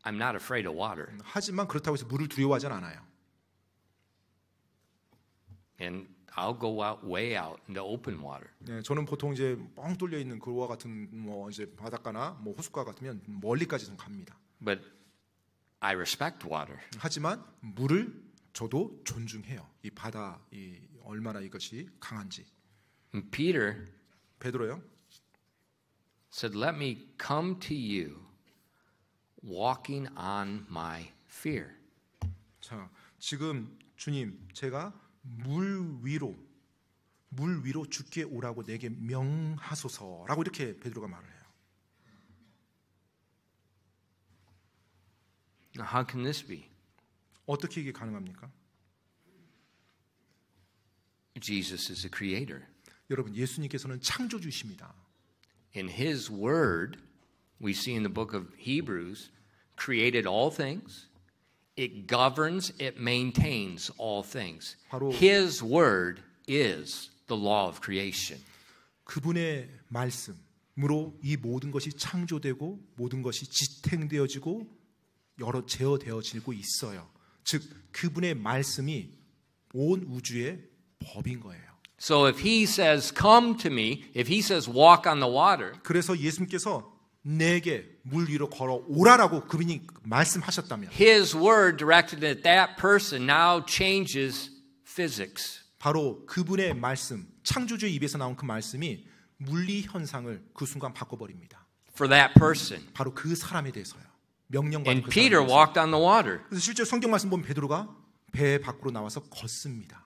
I'm not afraid of water. 하지만 그렇다고 해서 물을 두려워하진 않아요. And I'll go out way out into open water. 네, 저는 보통 이제 뻥 뚫려 있는 그와 같은 뭐 이제 바닷가나 뭐 호숫가 같으면 멀리까지 좀 갑니다. But I respect water. 하지만 물을 저도 존중해요. 이 바다 이 얼마나 이것이 강한지. And Peter 베드로요. said, "Let me come to you walking on my fear." 자, 지금 주님, 제가 물 위로 주께 오라고 내게 명하소서라고 이렇게 베드로가 말을 해요. Now, how can this be? 어떻게 이게 가능합니까? Jesus is the creator. 여러분, 예수님께서는 창조주십니다. In his word, we see in the book of Hebrews, created all things. It governs, it maintains all things. 바로 His word is the law of creation. 그분의 말씀으로 이 모든 것이 창조되고 모든 것이 지탱되어지고 여러 제어되어지고 있어요. 즉 그분의 말씀이 온 우주의 법인 거예요. So if he says, "Come to me," if he says, "Walk on the water," 그래서 예수님께서 내게 물 위로 걸어 오라라고 그분이 말씀하셨다면 his word directed at that person now changes physics. 바로 그분의 말씀, 창조주의 입에서 나온 그 말씀이 물리 현상을 그 순간 바꿔버립니다. For that person. 바로 그 사람에 대해서요. 명령받은 And 그 Peter 사람에 대해서. walked on the water. 그래서 실제 성경 말씀 보면 베드로가 배 밖으로 나와서 걷습니다.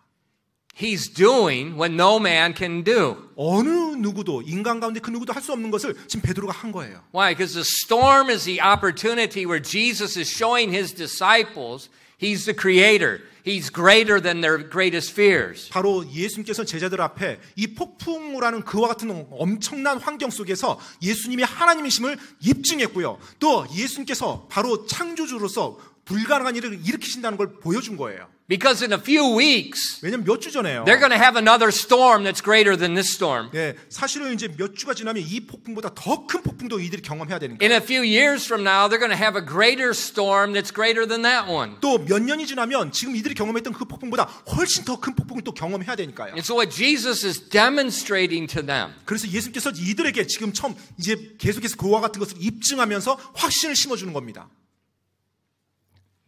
He's doing what no man can do. 어느 누구도 인간 가운데 그 누구도 할 수 없는 것을 지금 베드로가 한 거예요. Why? Because the storm is the opportunity where Jesus is showing his disciples he's the creator. He's greater than their greatest fears. 바로 예수님께서 제자들 앞에 이 폭풍우라는 그와 같은 엄청난 환경 속에서 예수님이 하나님이심을 입증했고요. 또 예수님께서 바로 창조주로서 불가능한 일을 일으키신다는 걸 보여준 거예요. Because in a few weeks, 왜냐면 몇 주 전에요. they're going to have another storm that's greater than this storm. 네, 사실은 이제 몇 주가 지나면 이 폭풍보다 더 큰 폭풍도 이들이 경험해야 되니까. In a few years from now, they're going to have a greater storm that's greater than that one. 또 몇 년이 지나면 지금 이들이 경험했던 그 폭풍보다 훨씬 더 큰 폭풍을 또 경험해야 되니까요. And so what Jesus is demonstrating to them 그래서 예수님께서 이들에게 지금 처음 이제 계속해서 그와 같은 것을 입증하면서 확신을 심어주는 겁니다.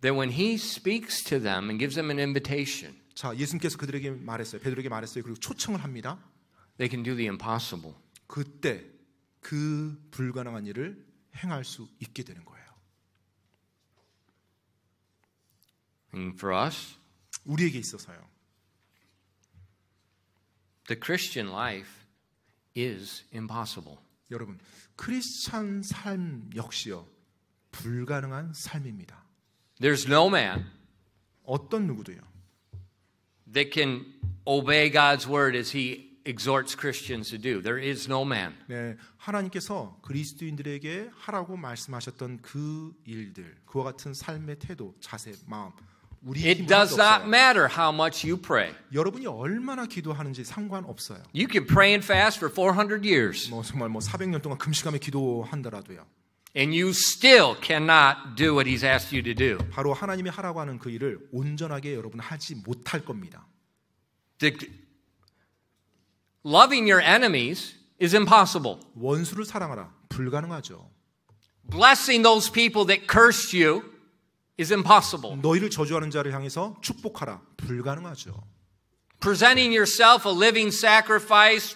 that when he speaks to them and gives them an invitation, 자, 예수님께서 그들에게 말했어요. 베드로에게 말했어요. 그리고 초청을 합니다. they can do the impossible. 그때 그 불가능한 일을 행할 수 있게 되는 거예요. And for us, 우리에게 있어서요. the Christian life is impossible. 여러분, 크리스찬 삶 역시요. 불가능한 삶입니다. There's no man 어떤 누구도요. that can obey God's word as he exhorts Christians to do. There is no man. 네, 하나님께서 그리스도인들에게 하라고 말씀하셨던 그 일들, 그와 같은 삶의 태도, 자세, 마음, 우리 It 힘으로 does 할 수 not 없어요. matter how much you pray. 여러분이 얼마나 기도하는지 상관없어요. You can pray and fast for 400 years, 뭐 정말 400년 동안 금식하며 기도한다라도요. and you still cannot do what he's asked you to do. 바로 하나님이 하라고 하는 그 일을 온전하게 여러분 하지 못할 겁니다. Loving your enemies is impossible. 원수를 사랑하라. 불가능하죠. Blessing those people that cursed you is impossible. 너희를 저주하는 자를 향해서 축복하라. 불가능하죠. Presenting yourself a living sacrifice,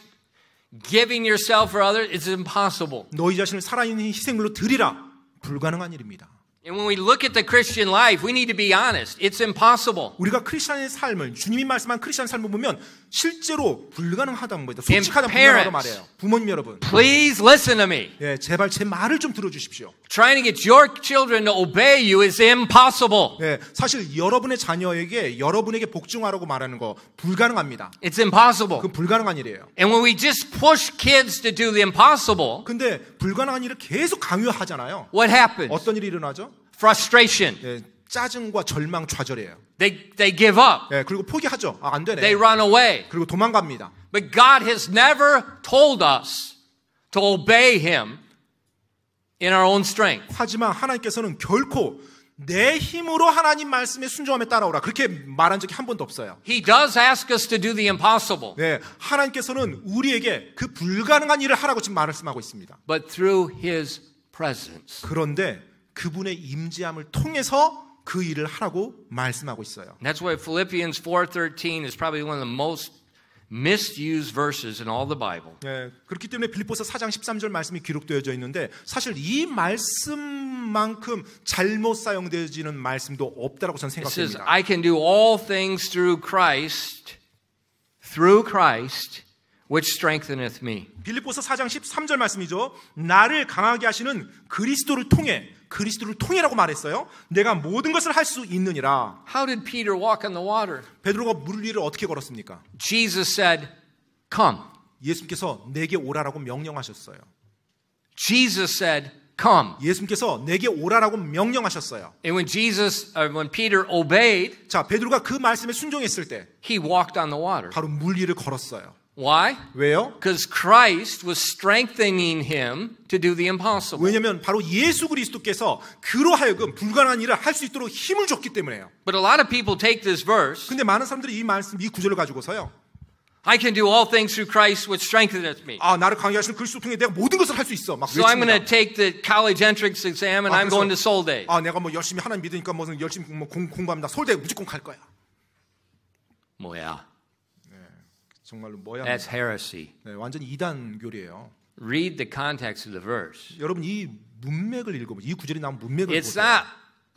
giving yourself for others, it's impossible. 너희 자신을 살아있는 희생물로 드리라. 불가능한 일입니다. And when we look at the Christian life, we need to be honest. It's impossible. 우리가 크리스천의 삶을 주님이 말씀한 크리스천 삶을 보면 실제로 불가능하다는 겁니다. 솔직하다 불가능하다 말이에요. 부모님 여러분, Please listen to me. 예, 제발 제 말을 좀 들어주십시오. Trying to get your children to obey you is impossible. 예, 사실 여러분의 자녀에게 여러분에게 복종하라고 말하는 거 불가능합니다. It's impossible. 그건 불가능한 일이에요. And when we just push kids to do the impossible, 근데 불가능한 일을 계속 강요하잖아요. what happens? 어떤 일이 일어나죠? Frustration. 예, 짜증과 절망, 좌절이에요. They give up. 예, 그리고 포기하죠. 아, 안 되네. They run away. 그리고 도망갑니다. But God has never told us to obey Him in our own strength. 하지만 하나님께서는 결코 내 힘으로 하나님 말씀에 순종함에 따라오라 그렇게 말한 적이 한 번도 없어요. He does ask us to do the impossible. 네, 하나님께서는 우리에게 그 불가능한 일을 하라고 지금 말씀하고 있습니다. But through His presence. 그런데 그분의 임재함을 통해서 그 일을 하라고 말씀하고 있어요. That's why Philippians 4:13 is probably one of the most misused verses in all the Bible. 네, 그렇기 때문에 빌립보서 4장 13절 말씀이 기록되어져 있는데 사실 이 말씀만큼 잘못 사용되어지는 말씀도 없다라고 저는 It says, 생각합니다. I can do all things through Christ, which strengtheneth me. 빌립보서 4장 13절 말씀이죠. 나를 강하게 하시는 그리스도를 통해라고 말했어요. 내가 모든 것을 할 수 있느니라. How did Peter walk on the water? 베드로가 물 위를 어떻게 걸었습니까? Jesus said, come. 예수님께서 내게 오라라고 명령하셨어요. Jesus said, come. 예수님께서 내게 오라라고 명령하셨어요. And when Peter obeyed, 자, 베드로가 그 말씀에 순종했을 때 he walked on the water. 바로 물 위를 걸었어요. Why? 왜요? Because Christ was strengthening him to do the impossible. 왜냐하면 바로 예수 그리스도께서 그로 하여금 불가능한 일을 할 수 있도록 힘을 줬기 때문에요. But a lot of people take this verse, 근데 많은 사람들이 이 말씀, 이 구절을 가지고서요. I can do all things through Christ which strengtheneth me. 아, 나를 강하게 하시는 그리스도 통해 내가 모든 것을 할 수 있어. 막 So I'm going to 외칩니다. take the college entrance exam and I'm going to Soul Day. 아, 내가 뭐 열심히 하나님 믿으니까 뭐 열심히 공부합니다. 서울대 무조건 갈 거야. 뭐야? 정말로 뭐야? That's heresy. 네, 완전 이단 교리예요. Read the context of the verse. 여러분 이 문맥을 읽어보세요. 이 구절이 나온 문맥을 It's 보세요. not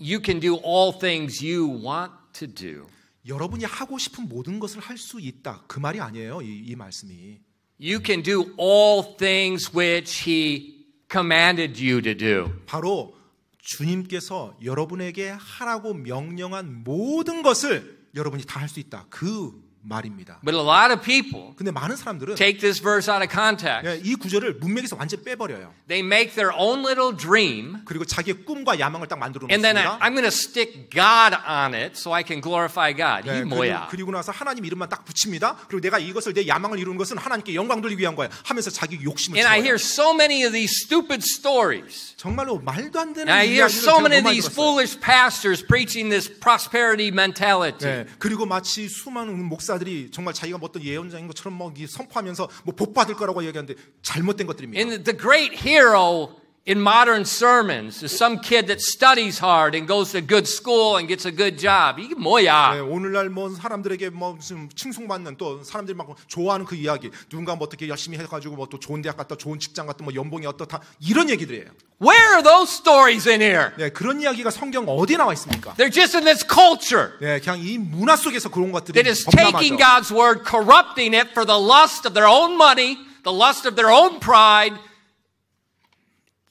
you can do all things you want to do. 여러분이 하고 싶은 모든 것을 할 수 있다. 그 말이 아니에요. 이 말씀이. You can do all things which He commanded you to do. 바로 주님께서 여러분에게 하라고 명령한 모든 것을 여러분이 다 할 수 있다. 그 말입니다. But a lot of people 근데 많은 사람들은 take this verse out of context. 이 구절을 문맥에서 완전 빼버려요. They make their own little dream, 그리고 자기의 꿈과 야망을 딱 만들어 and then 놓습니다. I'm going to stick God on it so I can glorify God. 이게 뭐야? 그리고 나서 하나님 이름만 딱 붙입니다. 그리고 내가 이것을 내 야망을 이루는 것은 하나님께 영광 돌리기 위한 거야 하면서 자기 욕심을 And I 채워요. hear so many of these stupid stories. 정말로 말도 안 되는 And I hear 이야기를 so 제가 many 너무 of 많이 these 들었어요. foolish pastors preaching this prosperity mentality. 네, 그리고 마치 수많은 목사들이 정말 자기가 뭐 어떤 예언자인 것처럼 뭐 선포하면서 뭐 복 받을 거라고 얘기하는데 잘못된 것들입니다. And the great hero in modern sermons is some kid that studies hard and goes to good school and gets a good job. 이게 뭐야? 네, 오늘날 뭐 사람들에게 뭐 좀 칭송받는 또 사람들이 막 좋아하는 그 이야기, 누군가 뭐 어떻게 열심히 해가지고 뭐 또 좋은 대학 갔다 좋은 직장 갔다 뭐 연봉이 어떻다 이런 얘기들이에요. Where are those stories in here? 네, 그런 이야기가 성경 어디에 나와 있습니까? They're just in this culture 네, 그냥 이 문화 속에서 그런 것들이 that is taking 범람하죠. God's word, corrupting it for the lust of their own money, the lust of their own pride.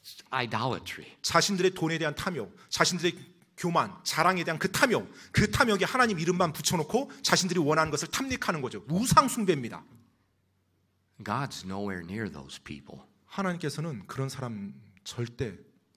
It's idolatry. 자신들의 돈에 대한 탐욕, 자신들의 교만, 자랑에 대한 그 탐욕, 그 탐욕에 하나님 이름만 붙여놓고 자신들이 원하는 것을 탐닉하는 거죠. 우상 숭배입니다. God's nowhere near those people. 하나님께서는 그런 사람 절대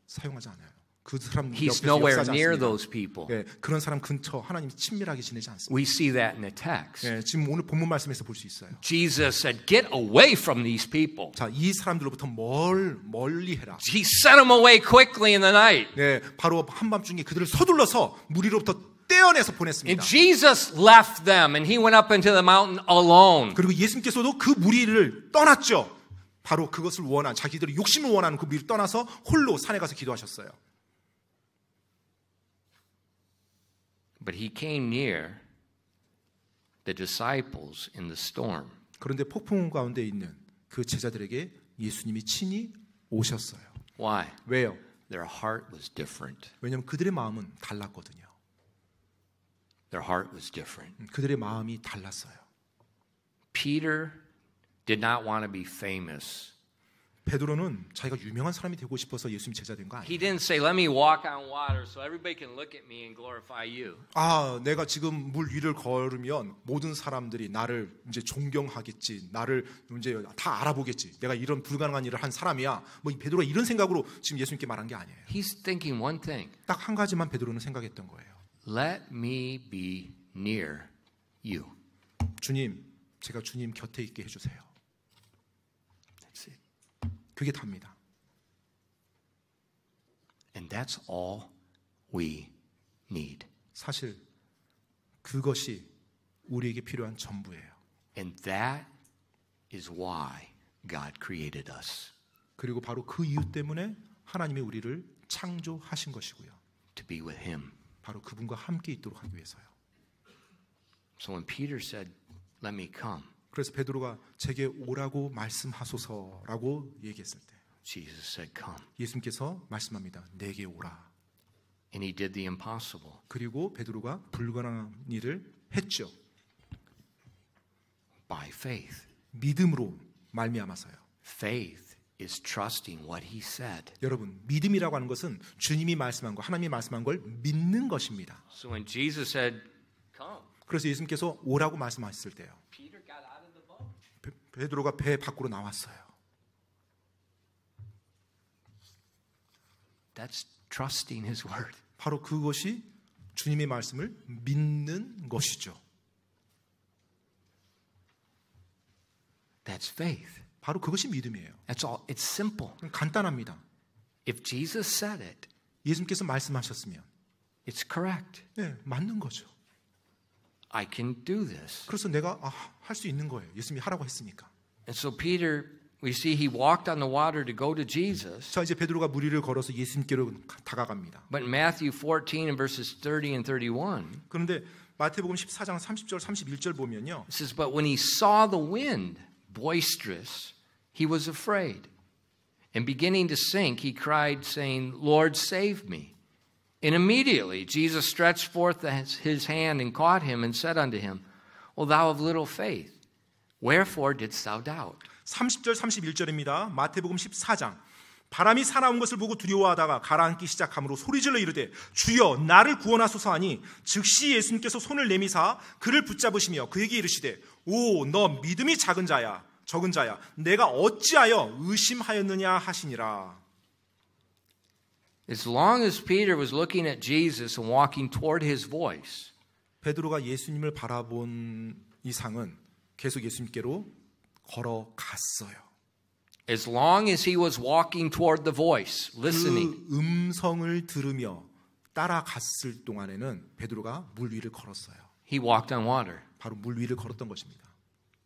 사용하지 않아요. 그 사람 He's 옆에서 nowhere 역사하지 near 않습니다. those people. 네, 그런 사람 근처 하나님이 친밀하게 지내지 않습니다. We see that in the text. 네, 지금 오늘 본문 말씀에서 볼 수 있어요. Jesus said, get away from these people. 자, 이 사람들로부터 멀리 해라. He sent them away quickly in the night. 네, 바로 한밤중에 그들을 서둘러서 무리로부터 떼어내서 보냈습니다. And Jesus left them and he went up into the mountain alone. 그리고 예수님께서도 그 무리를 떠났죠. 바로 그것을 원한 자기들이 욕심을 원하는 그 무리를 떠나서 홀로 산에 가서 기도하셨어요. But he came near the disciples in the storm. 그런데 폭풍 가운데 있는 그 제자들에게 예수님이 친히 오셨어요. Why? 왜요? Their heart was different. 왜냐하면 그들의 마음은 달랐거든요. Their heart was different. 그들의 마음이 달랐어요. Peter did not want to be famous. 베드로는 자기가 유명한 사람이 되고 싶어서 예수님 제자 된 거 He 아니에요. didn't say, "Let me walk on water so everybody can look at me and glorify you." 아, 내가 지금 물 위를 걸으면 모든 사람들이 나를 이제 존경하겠지, 나를 이제 다 알아보겠지. 내가 이런 불가능한 일을 한 사람이야. 뭐 베드로가 이런 생각으로 지금 예수님께 말한 게 아니에요. He's thinking one thing. 딱 한 가지만 베드로는 생각했던 거예요. Let me be near you. 주님, 제가 주님 곁에 있게 해주세요. That's it. 그게 답니다. And that's all we need. 사실 그것이 우리에게 필요한 전부예요. And that is why God created us. 그리고 바로 그 이유 때문에 하나님이 우리를 창조하신 것이고요. To be with Him. 바로 그분과 함께 있도록 하기 위해서요. So when Peter said, "Let me come," 그래서 베드로가 제게 오라고 말씀하소서라고 얘기했을 때 Jesus said, "Come." 예수님께서 말씀합니다. 내게 오라. And He did the impossible. 그리고 베드로가 불가능한 일을 했죠. By faith. 믿음으로 말미암아서요. Faith is trusting what He said. 여러분, 믿음이라고 하는 것은 주님이 말씀한 거, 하나님이 말씀한 걸 믿는 것입니다. So when Jesus said, "Come," 그래서 예수님께서 오라고 말씀하셨을 때요. Peter got out of the boat. 베드로가 배 밖으로 나왔어요. That's trusting His word. 바로 그것이 주님의 말씀을 믿는 것이죠. That's faith. 바로 그것이 믿음이에요. That's all. It's simple. 간단합니다. If Jesus said it, 예수님께서 말씀하셨으면 it's correct. 네, 맞는 거죠. I can do this. 그래서 내가 할 수 있는 거예요. 예수님이 하라고 했으니까. And so Peter, we see he walked on the water to go to Jesus. 자, 이제 베드로가 물 위를 걸어서 예수님께로 다가갑니다. But in Matthew 14 and verses 30 and 31, 그런데 마태복음 14장 30절 31절 보면요. it says, "But when he saw the wind boisterous, he was afraid. And beginning to sink, he cried, saying, 'Lord, save me.' And immediately Jesus stretched forth his hand and caught him and said unto him, O thou of little faith, wherefore didst thou doubt?" 30절 31절입니다. 마태복음 14장. 바람이 사나운 것을 보고 두려워하다가 가라앉기 시작함으로 소리질러 이르되 주여 나를 구원하소서 하니 즉시 예수님께서 손을 내미사 그를 붙잡으시며 그에게 이르시되 오 너 믿음이 적은 자야 내가 어찌하여 의심하였느냐 하시니라. As long as Peter was looking at Jesus and walking toward his voice, 베드로가 예수님을 바라본 이상은 계속 예수님께로 걸어갔어요. as long as he was walking toward the voice, listening, 그 음성을 들으며 따라갔을 동안에는 베드로가 물 위를 걸었어요. he walked on water. 바로 물 위를 걸었던 것입니다.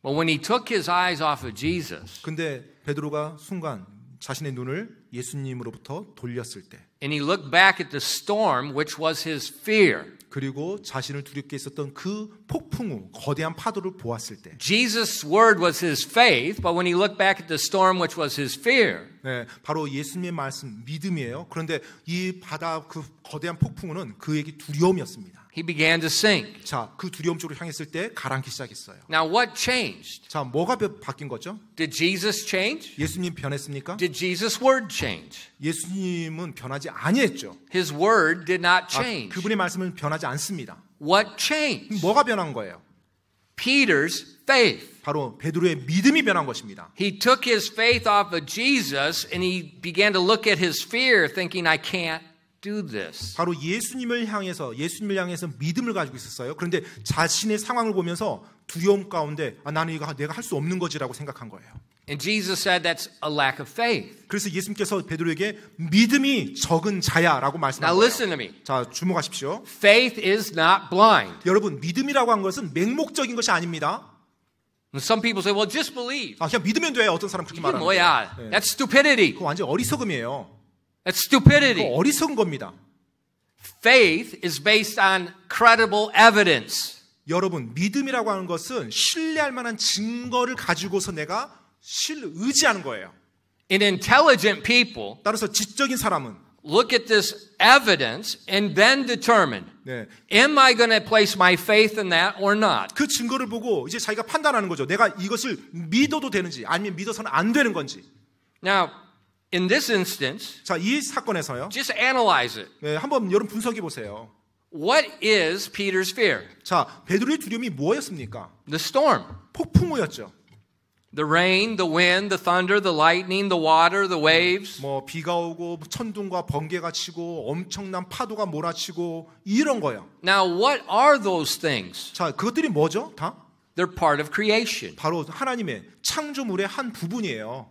But when he took his eyes off of Jesus 근데 베드로가 순간 자신의 눈을 예수님으로부터 돌렸을 때 and he looked back at the storm, which was his fear, 그리고 자신을 두렵게 했었던 그 폭풍 후 거대한 파도를 보았을 때 Jesus' word was his faith, but when he looked back at the storm, which was his fear, 네, 바로 예수님의 말씀 믿음이에요. 그런데 이 바다 그 거대한 폭풍우는 그에게 두려움이었습니다. he began to sink. 자, 그 두려움 쪽으로 향했을 때 가라앉기 시작했어요. Now, what changed? 자, 뭐가 바뀐 거죠? Did Jesus change? 예수님 변했습니까? Did Jesus' word change? 예수님은 변하지 아니했죠. His word did not change. 그분의 말씀은 변하지 않습니다. What changed? 뭐가 변한 거예요? Peter's faith. 바로 베드로의 믿음이 변한 것입니다. He took his faith off of Jesus and he began to look at his fear, thinking, I can't do this. 바로 예수님을 향해서 믿음을 가지고 있었어요. 그런데 자신의 상황을 보면서 두려움 가운데 나는 이거 내가 할 수 없는 거지라고 생각한 거예요. And Jesus said that's a lack of faith. 그래서 예수님께서 베드로에게 믿음이 적은 자야라고 말씀한 Now 거예요. listen to me. 자, 주목하십시오. Faith is not blind. 여러분, 믿음이라고 한 것은 맹목적인 것이 아닙니다. And some people say, well, just believe. 그냥 믿으면 돼. 어떤 사람 그렇게 이게 말하는 뭐야? 거예요. That's stupidity. 그거 완전 어리석음이에요. That's stupidity. 그거 어리석은 겁니다. Faith is based on credible evidence. 여러분, 믿음이라고 하는 것은 신뢰할 만한 증거를 가지고서 내가 의지하는 거예요. And intelligent people 따라서 지적인 사람은 look at this evidence and then determine, 네, am I going to place my faith in that or not? 그 증거를 보고 이제 자기가 판단하는 거죠. 내가 이것을 믿어도 되는지 아니면 믿어서는 안 되는 건지. Now, in this instance, 자, 이 사건에서요. just analyze it. 네, 한번 여러분 분석해 보세요. What is Peter's fear? 자, 베드로의 두려움이 뭐였습니까? The storm. 폭풍우였죠. The rain, the wind, the thunder, the lightning, the water, the waves. 뭐 비가 오고 천둥과 번개가 치고 엄청난 파도가 몰아치고 이런 거예요. Now, what are those things? 자, 그것들이 뭐죠? 다? They're part of creation. 바로 하나님의 창조물의 한 부분이에요.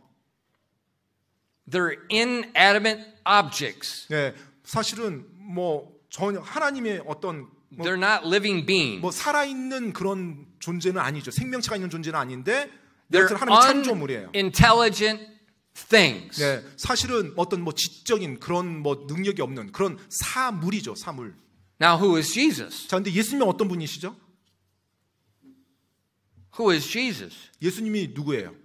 They're inanimate objects. 네, 사실은 뭐 전혀 하나님의 어떤 They're not living beings. 뭐 살아있는 그런 존재는 아니죠. 생명체가 있는 존재는 아닌데 They're 하나님의 창조물이에요. unintelligent things. 네, 사실은 어떤 뭐 지적인 그런 뭐 능력이 없는 그런 사물이죠, 사물. Now, who is Jesus? 자, 근데 예수님은 어떤 분이시죠? Who is Jesus? 예수님이 누구예요?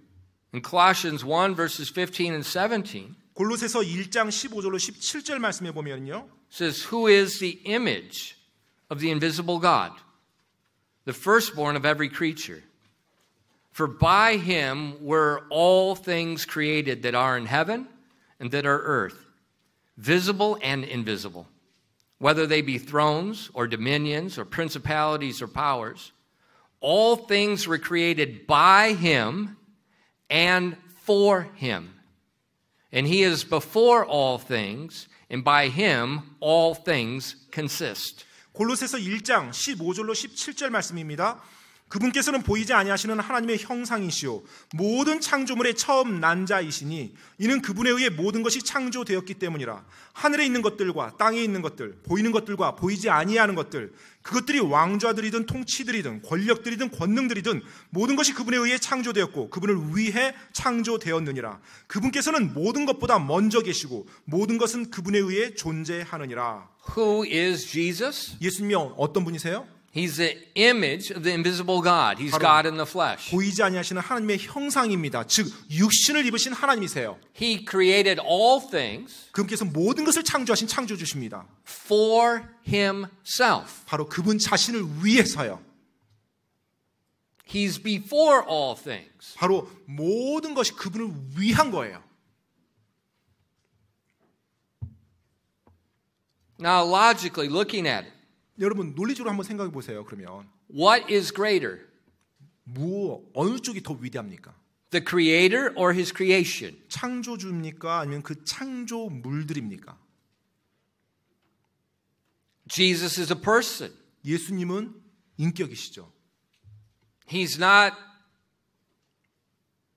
In Colossians 1, verses 15 and 17, 골로새서 1장 15절로 17절 말씀에 보면요. says, who is the image of the invisible God, the firstborn of every creature? For by him were all things created that are in heaven and that are earth, visible and invisible, whether they be thrones or dominions or principalities or powers. All things were created by him and for him. And he is before all things, and by him all things consist. 골로새서 1장 15절로 17절 말씀입니다. 그분께서는 보이지 아니하시는 하나님의 형상이시요 모든 창조물의 처음 난 자이시니 이는 그분에 의해 모든 것이 창조되었기 때문이라. 하늘에 있는 것들과 땅에 있는 것들, 보이는 것들과 보이지 아니하는 것들, 그것들이 왕좌들이든 통치들이든 권력들이든 권능들이든 모든 것이 그분에 의해 창조되었고 그분을 위해 창조되었느니라. 그분께서는 모든 것보다 먼저 계시고 모든 것은 그분에 의해 존재하느니라. Who is Jesus? 예수님이 어떤 분이세요? He's the image of the invisible God. He's God in the flesh. 보이지 아니하시는 하나님의 형상입니다. 즉 육신을 입으신 하나님이세요. He created all things 그분께서 모든 것을 창조하신 창조주십니다. for himself. 바로 그분 자신을 위해서요. He's before all things. 바로 모든 것이 그분을 위한 거예요. Now, logically looking at it, 여러분 논리적으로 한번 생각해 보세요. 그러면 what is greater? 어느 쪽이 더 위대합니까? The creator or his creation? 창조주입니까? 아니면 그 창조물들입니까? Jesus is a person. 예수님은 인격이시죠. He's not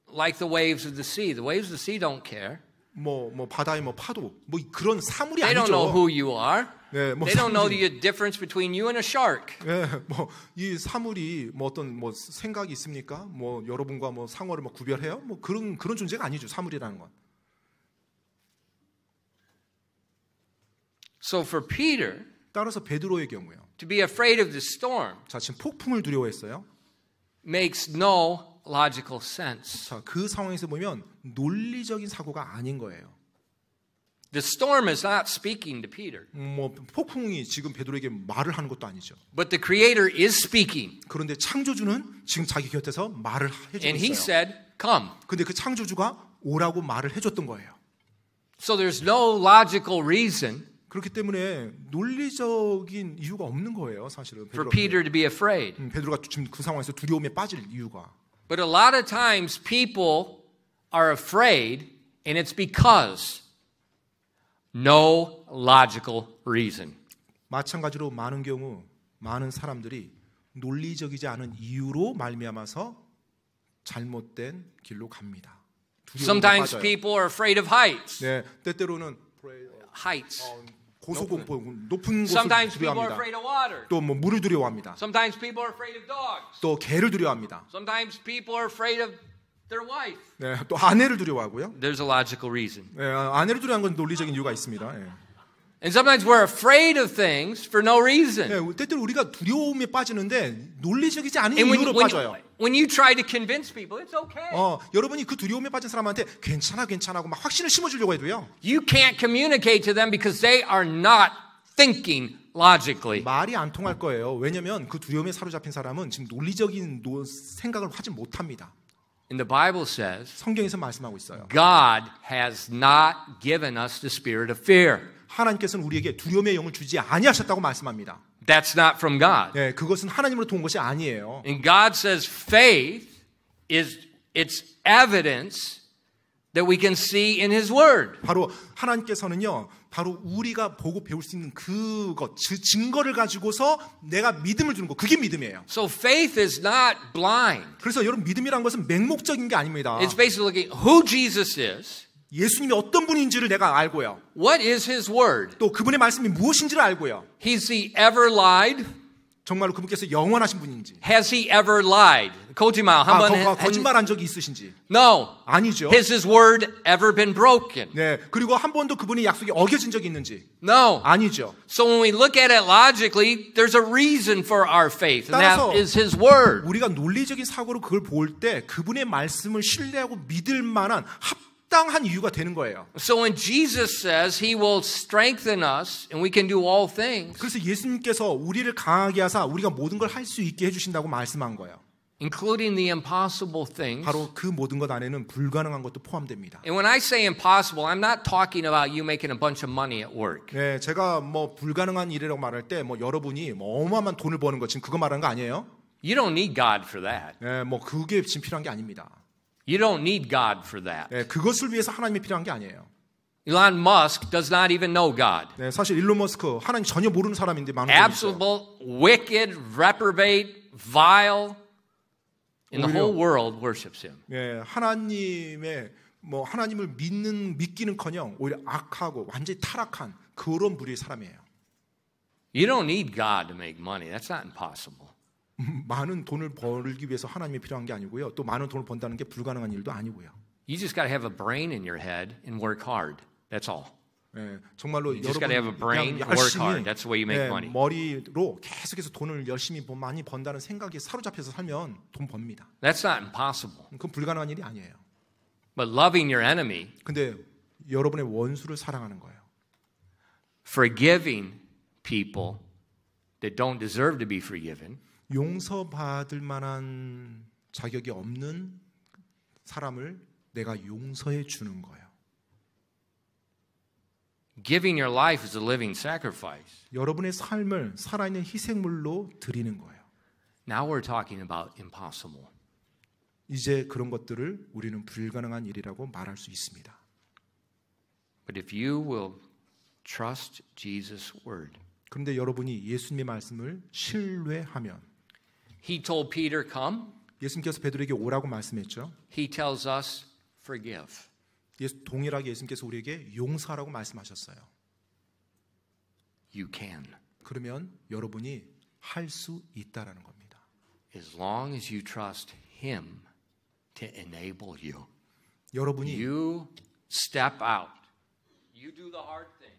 like the waves of the sea. The waves of the sea don't care. 뭐 바다의 뭐 파도 뭐 그런 사물이 They don't 아니죠. know who you are. 네, 뭐 They don't know 사물이, the difference between you and a shark. 네, 뭐 이 사물이 뭐 어떤 뭐 생각이 있습니까? 뭐 여러분과 뭐 상어를 뭐 구별해요? 뭐 그런 존재가 아니죠. 사물이라는 건. So for Peter 따라서 베드로의 경우요. to be afraid of the storm 자, 지금 폭풍을 두려워했어요. makes no logical sense. 자, 그 상황에서 보면 논리적인 사고가 아닌 거예요. The storm is not speaking to Peter, 뭐 폭풍이 지금 베드로에게 말을 하는 것도 아니죠. but the Creator is speaking. 그런데 창조주는 지금 자기 곁에서 말을 해주고 And he 있어요. said, come. 근데 그 창조주가 오라고 말을 해줬던 거예요. So there's no logical reason 그렇기 때문에 논리적인 이유가 없는 거예요, 사실은. for Peter to be afraid. 베드로가 지금 그 상황에서 두려움에 빠질 이유가. But a lot of times people are afraid, and it's because no logical reason. 마찬가지로 많은 경우 많은 사람들이 논리적이지 않은 이유로 말미암아서 잘못된 길로 갑니다. Sometimes 빠져요. people are afraid of heights. 네, 때때로는 Heights. 고소공포 높은 곳을 Sometimes people are 두려워합니다. afraid of water. 또 뭐 물을 두려워합니다. Sometimes people are afraid of dogs. 또 개를 두려워합니다. Sometimes people are afraid of their wife. 네, 또 아내를 두려워하고요. There's a logical reason. 네, 아내를 두려워하는 건 논리적인 이유가 있습니다. 네. And sometimes we're afraid of things for no reason. 네, 때때로 우리가 두려움에 빠지는데 논리적이지 않은 And 이유로 빠져요. when you try to convince people, it's okay. 여러분이 그 두려움에 빠진 사람한테 괜찮아 하고 막 확신을 심어주려고 해도요. You can't communicate to them because they are not thinking logically. 말이 안 통할 거예요. 왜냐하면 그 두려움에 사로잡힌 사람은 지금 논리적인 생각을 하지 못합니다. And the Bible says, 성경에서 말씀하고 있어요. God has not given us the spirit of fear. 하나님께서는 우리에게 두려움의 영을 주지 아니하셨다고 말씀합니다. That's not from God. 네, 그것은 하나님으로부터 온 것이 아니에요. And God says faith is its evidence that we can see in His Word. 바로 하나님께서는요, 바로 우리가 보고 배울 수 있는 그것, 그 증거를 가지고서 내가 믿음을 주는 것, 그게 믿음이에요. So faith is not blind. 그래서 여러분 믿음이란 것은 맹목적인 게 아닙니다. It's basically looking who Jesus is. 예수님이 어떤 분인지를 내가 알고요. What is His Word? 또 그분의 말씀이 무엇인지를 알고요. He's the ever lied. 정말로 그분께서 영원하신 분인지. Has He ever lied? 거짓말 한번 거짓말한 적이 있으신지. No. 아니죠. Has His Word ever been broken? 네, 그리고 한 번도 그분의 약속이 어겨진 적이 있는지. No. 아니죠. So when we look at it logically, there's a reason for our faith, and 따라서 that is His Word. 우리가 논리적인 사고로 그걸 볼 때 그분의 말씀을 신뢰하고 믿을 만한 합당한 이유가 되는 거예요. So when Jesus says He will strengthen us and we can do all things, 그래서 예수님께서 우리를 강하게 하사 우리가 모든 걸 할 수 있게 해주신다고 말씀한 거예요. including the impossible things. 바로 그 모든 것 안에는 불가능한 것도 포함됩니다. And when I say impossible, I'm not talking about you making a bunch of money at work. 네, 제가 뭐 불가능한 일이라고 말할 때 뭐 여러분이 뭐 어마어마한 돈을 버는 것 지금 그거 말하는 거 아니에요? You don't need God for that. 네, 뭐 그게 지금 필요한 게 아닙니다. You don't need God for that. 네, 그것을 위해서 하나님이 필요한 게 아니에요. Elon Musk does not even know God. 네, 사실 일론 머스크 하나님 전혀 모르는 사람인데 많은 분이 있어요. Absolute, wicked, reprobate, vile, and the 오히려- whole world worships him. 네, 하나님의 뭐 하나님을 믿기는커녕 오히려 악하고 완전히 타락한 그런 부류의 사람이에요. You don't need God to make money. That's not impossible. 많은 돈을 벌기 위해서 하나님이 필요한 게 아니고요. 또 많은 돈을 번다는 게 불가능한 일도 아니고요. You just got to have a brain in your head and work hard. That's all. 네, 정말로 You just 여러분 gotta have a brain 그냥 and work 열심히 hard. That's the way you make money. 머리로 계속해서 돈을 열심히 많이 번다는 생각에 사로잡혀서 살면 돈 법니다. That's not impossible. 그건 불가능한 일이 아니에요. But loving your enemy, 근데 여러분의 원수를 사랑하는 거예요. forgiving people that don't deserve to be forgiven, 용서받을 만한 자격이 없는 사람을 내가 용서해 주는 거예요. giving your life as a living sacrifice. 여러분의 삶을 살아있는 희생물로 드리는 거예요. Now we're talking about impossible. 이제 그런 것들을 우리는 불가능한 일이라고 말할 수 있습니다. But if you will trust Jesus' word, 그런데 여러분이 예수님의 말씀을 신뢰하면 He told Peter, come. 예수님께서 베드로에게 오라고 말씀했죠. He tells us, forgive. 동일하게 예수님께서 우리에게 용서하라고 말씀하셨어요. You can. 그러면 여러분이 할 수 있다라는 겁니다. As long as you trust Him to enable you. 여러분이 You step out. You do the hard thing,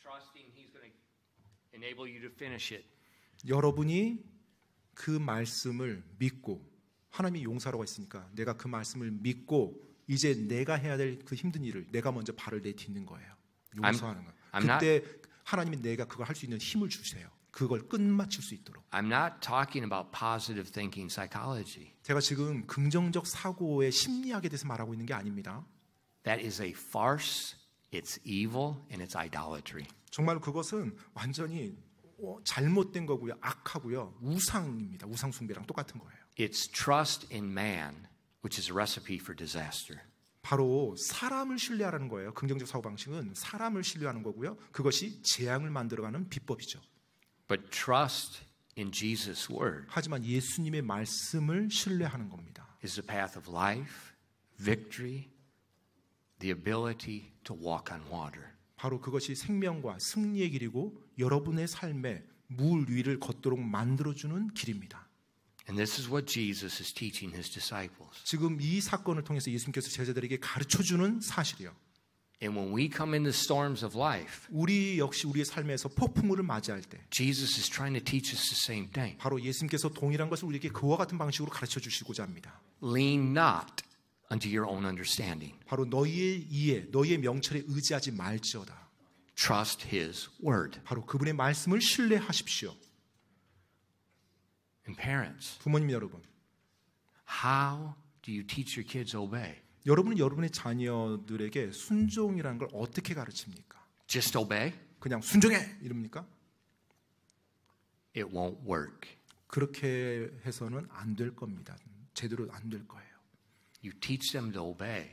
trusting He's going to enable you to finish it. 여러분이 그 말씀을 믿고 하나님이 용서하라고 했으니까 내가 그 말씀을 믿고 이제 내가 해야 될 그 힘든 일을 내가 먼저 발을 내딛는 거예요. 용서하는 거. 그때 하나님이 내가 그걸 할 수 있는 힘을 주세요. 그걸 끝마칠 수 있도록. I'm not talking about positive thinking psychology. 제가 지금 긍정적 사고의 심리학에 대해서 말하고 있는 게 아닙니다. That is a farce. It's evil and it's idolatry. 정말 그것은 완전히 잘못된 거고요. 악하고요. 우상입니다. 우상 숭배랑 똑같은 거예요. It's trust in man, which is a recipe for disaster. 바로 사람을 신뢰하라는 거예요. 긍정적 사고방식은 사람을 신뢰하는 거고요. 그것이 재앙을 만들어가는 비법이죠. But trust in Jesus' word 하지만 예수님의 말씀을 신뢰하는 겁니다. is the path of life, victory, the ability to walk on water. 바로 그것이 생명과 승리의 길이고 여러분의 삶에 물 위를 걷도록 만들어주는 길입니다. And this is what Jesus is teaching His disciples. 지금 이 사건을 통해서 예수님께서 제자들에게 가르쳐주는 사실이요. And when we come into storms of life, 우리 역시 우리의 삶에서 폭풍우를 맞이할 때 Jesus is trying to teach us the same thing. 바로 예수님께서 동일한 것을 우리에게 그와 같은 방식으로 가르쳐 주시고자 합니다. Lean not unto your own understanding. 바로 너희의 이해, 너희의 명철에 의지하지 말지어다. Trust His word. 바로 그분의 말씀을 신뢰하십시오. And parents, 부모님 여러분, how do you teach your kids obey? 여러분은 여러분의 자녀들에게 순종이라는 걸 어떻게 가르칩니까? Just obey? 그냥 순종해 이럽니까? It won't work. 그렇게 해서는 안 될 겁니다. 제대로 안 될 거예요. You teach them to obey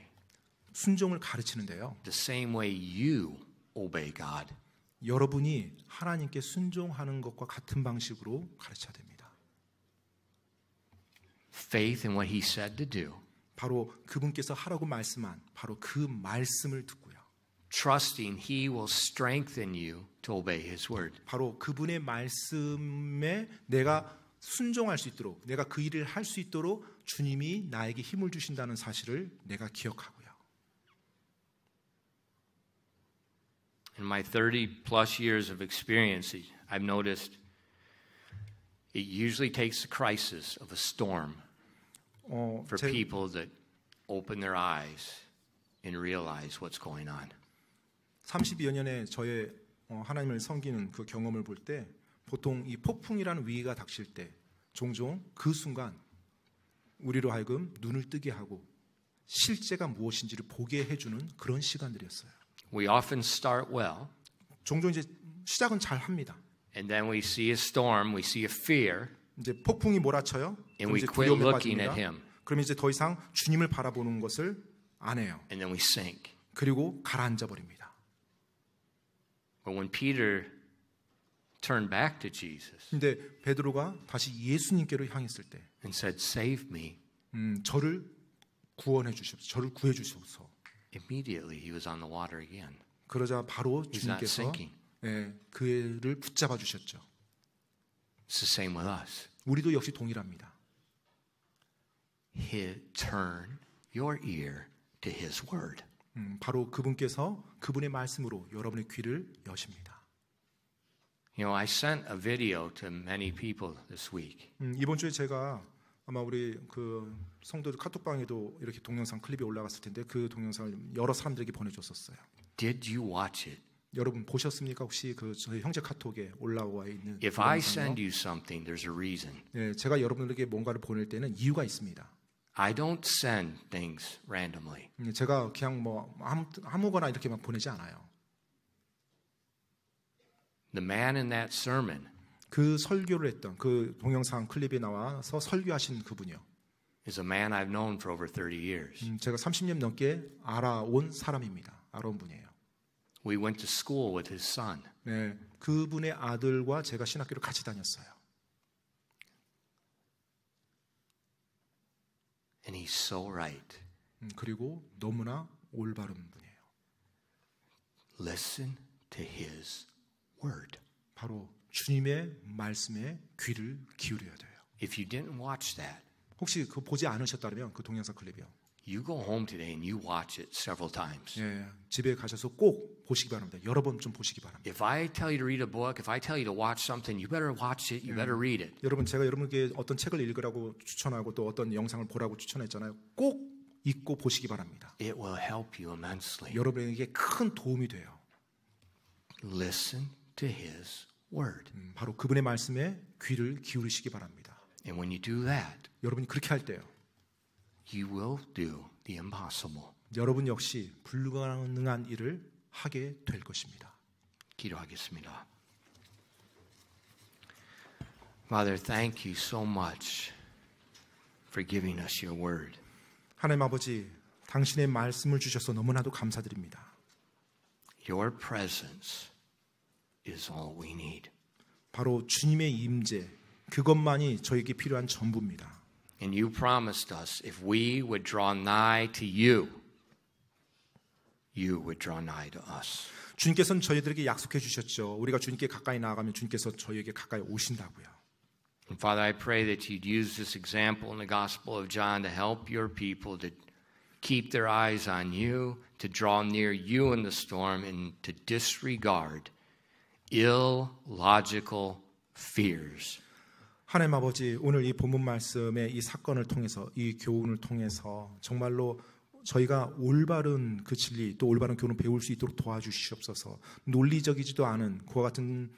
순종을 가르치는데요. the same way you obey God. 여러분이 하나님께 순종하는 것과 같은 방식으로 가르쳐야 됩니다. Faith in what He said to do. 바로 그분께서 하라고 말씀한 바로 그 말씀을 듣고요. Trusting He will strengthen you to obey His word. 바로 그분의 말씀에 내가 순종할 수 있도록 내가 그 일을 할 수 있도록 주님이 나에게 힘을 주신다는 사실을 내가 기억하고요. In my 30 plus years of experience, I've noticed it usually takes the crisis of a storm for people that open their eyes and realize what's going on. 32여 년의 저의 하나님을 섬기는 그 경험을 볼 때 보통 이 폭풍이라는 위기가 닥칠 때 종종 그 순간 우리로 하여금 눈을 뜨게 하고 실제가 무엇인지를 보게 해주는 그런 시간들이었어요. We often start well, 종종 이제 시작은 잘 합니다. and then we see a storm, we see a fear, 이제 폭풍이 몰아쳐요. and 그럼 we 이제 quit 두려움에 looking 빠집니다. at Him, 그럼 이제 더 이상 주님을 바라보는 것을 안 해요. and then we sink. 그리고 가라앉아 버립니다. But when Peter turned back to Jesus 근데 베드로가 다시 예수님께로 향했을 때 and said, "Save me," 저를 구원해 주십시오. 저를 구해 주십시오. immediately he was on the water again. 그러자 바로 He's not 주님께서 sinking. 그를 붙잡아 주셨죠. It's the same with us. 우리도 역시 동일합니다. Turn your ear to His word. 바로 그분께서 그분의 말씀으로 여러분의 귀를 여십니다. You know, I sent a video to many people this week. 이번 주에 제가 아마 우리 그 성도들 카톡방에도 이렇게 동영상 클립이 올라갔을 텐데 그 동영상을 여러 사람들에게 보내줬었어요. Did you watch it? 여러분 보셨습니까? 혹시 그 저희 형제 카톡에 올라와 있는 If I send you something, there's a reason. 네, 제가 여러분들에게 뭔가를 보낼 때는 이유가 있습니다. I don't send things randomly. 제가 그냥 뭐 아무거나 이렇게 막 보내지 않아요. The man in that sermon 그 설교를 했던 그 동영상 클립에 나와서 설교하신 그분이요. is a man I've known for over 30 years. 제가 30년 넘게 알아온 사람입니다. 알아온 분이에요. We went to school with his son. 네, 그분의 아들과 제가 신학교를 같이 다녔어요. And he's so right. 그리고 너무나 올바른 분이에요. Listen to his word. 바로 주님의 말씀에 귀를 기울여야 돼요. If you didn't watch that, 혹시 그 보지 않으셨다면 그 동영상 클립이요. you go home today and you watch it several times. 예, 집에 가셔서 꼭 보시기 바랍니다. 여러 번 좀 보시기 바랍니다. If I tell you to read a book, if I tell you to watch something, you better watch it, you better read it. 여러분 제가 여러분에게 어떤 책을 읽으라고 추천하고 또 어떤 영상을 보라고 추천했잖아요. 꼭 읽고 보시기 바랍니다. It will help you immensely. 여러분에게 큰 도움이 돼요. Listen to his word. 바로 그분의 말씀에 귀를 기울이시기 바랍니다. And when you do that, 여러분이 그렇게 할 때요. you will do the impossible. 여러분 역시 불가능한 일을 하게 될 것입니다. 기도하겠습니다. Father, thank you so much for giving us your word. 하나님 아버지, 당신의 말씀을 주셔서 너무나도 감사드립니다. Your presence is all we need. 바로 주님의 임재, 그것만이 저에게 필요한 전부입니다. And you promised us if we would draw nigh to you, you would draw nigh to us. 주님께서는 저희들에게 약속해 주셨죠. 우리가 주님께 가까이 나아가면 주님께서 저희에게 가까이 오신다고요. And Father, I pray that you'd use this example in the Gospel of John to help your people to keep their eyes on you, to draw near you in the storm, and to disregard illogical fears. 하나님 아버지, 오늘 이 본문 말씀의 이 사건을 통해서, 이 교훈을 통해서 정말로 저희가 올바른 그 진리, 또 올바른 교훈을 배울 수 있도록 도와주시옵소서. 논리적이지도 않은 그와 같은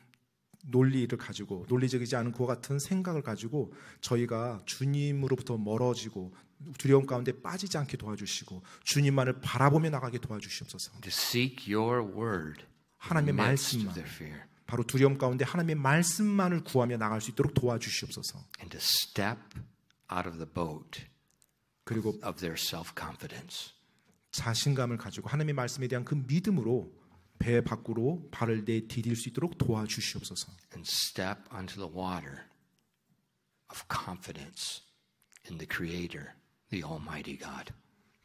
논리를 가지고, 논리적이지 않은 그와 같은 생각을 가지고 저희가 주님으로부터 멀어지고 두려움 가운데 빠지지 않게 도와주시고 주님만을 바라보며 나가게 도와주시옵소서. To seek your word 하나님의 in the midst of 말씀만, their fear. 바로 두려움 가운데 하나님의 말씀만을 구하며 나갈 수 있도록 도와주시옵소서. And to step out of the boat 그리고 of their self-confidence. 자신감을 가지고 하나님의 말씀에 대한 그 믿음으로 배 밖으로 발을 내디딜 수 있도록 도와주시옵소서. And step onto the water of confidence in the Creator, the Almighty God.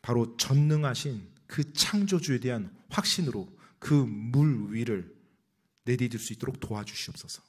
바로 전능하신 그 창조주에 대한 확신으로 그 물 위를 내디딜 수 있도록 도와주시옵소서.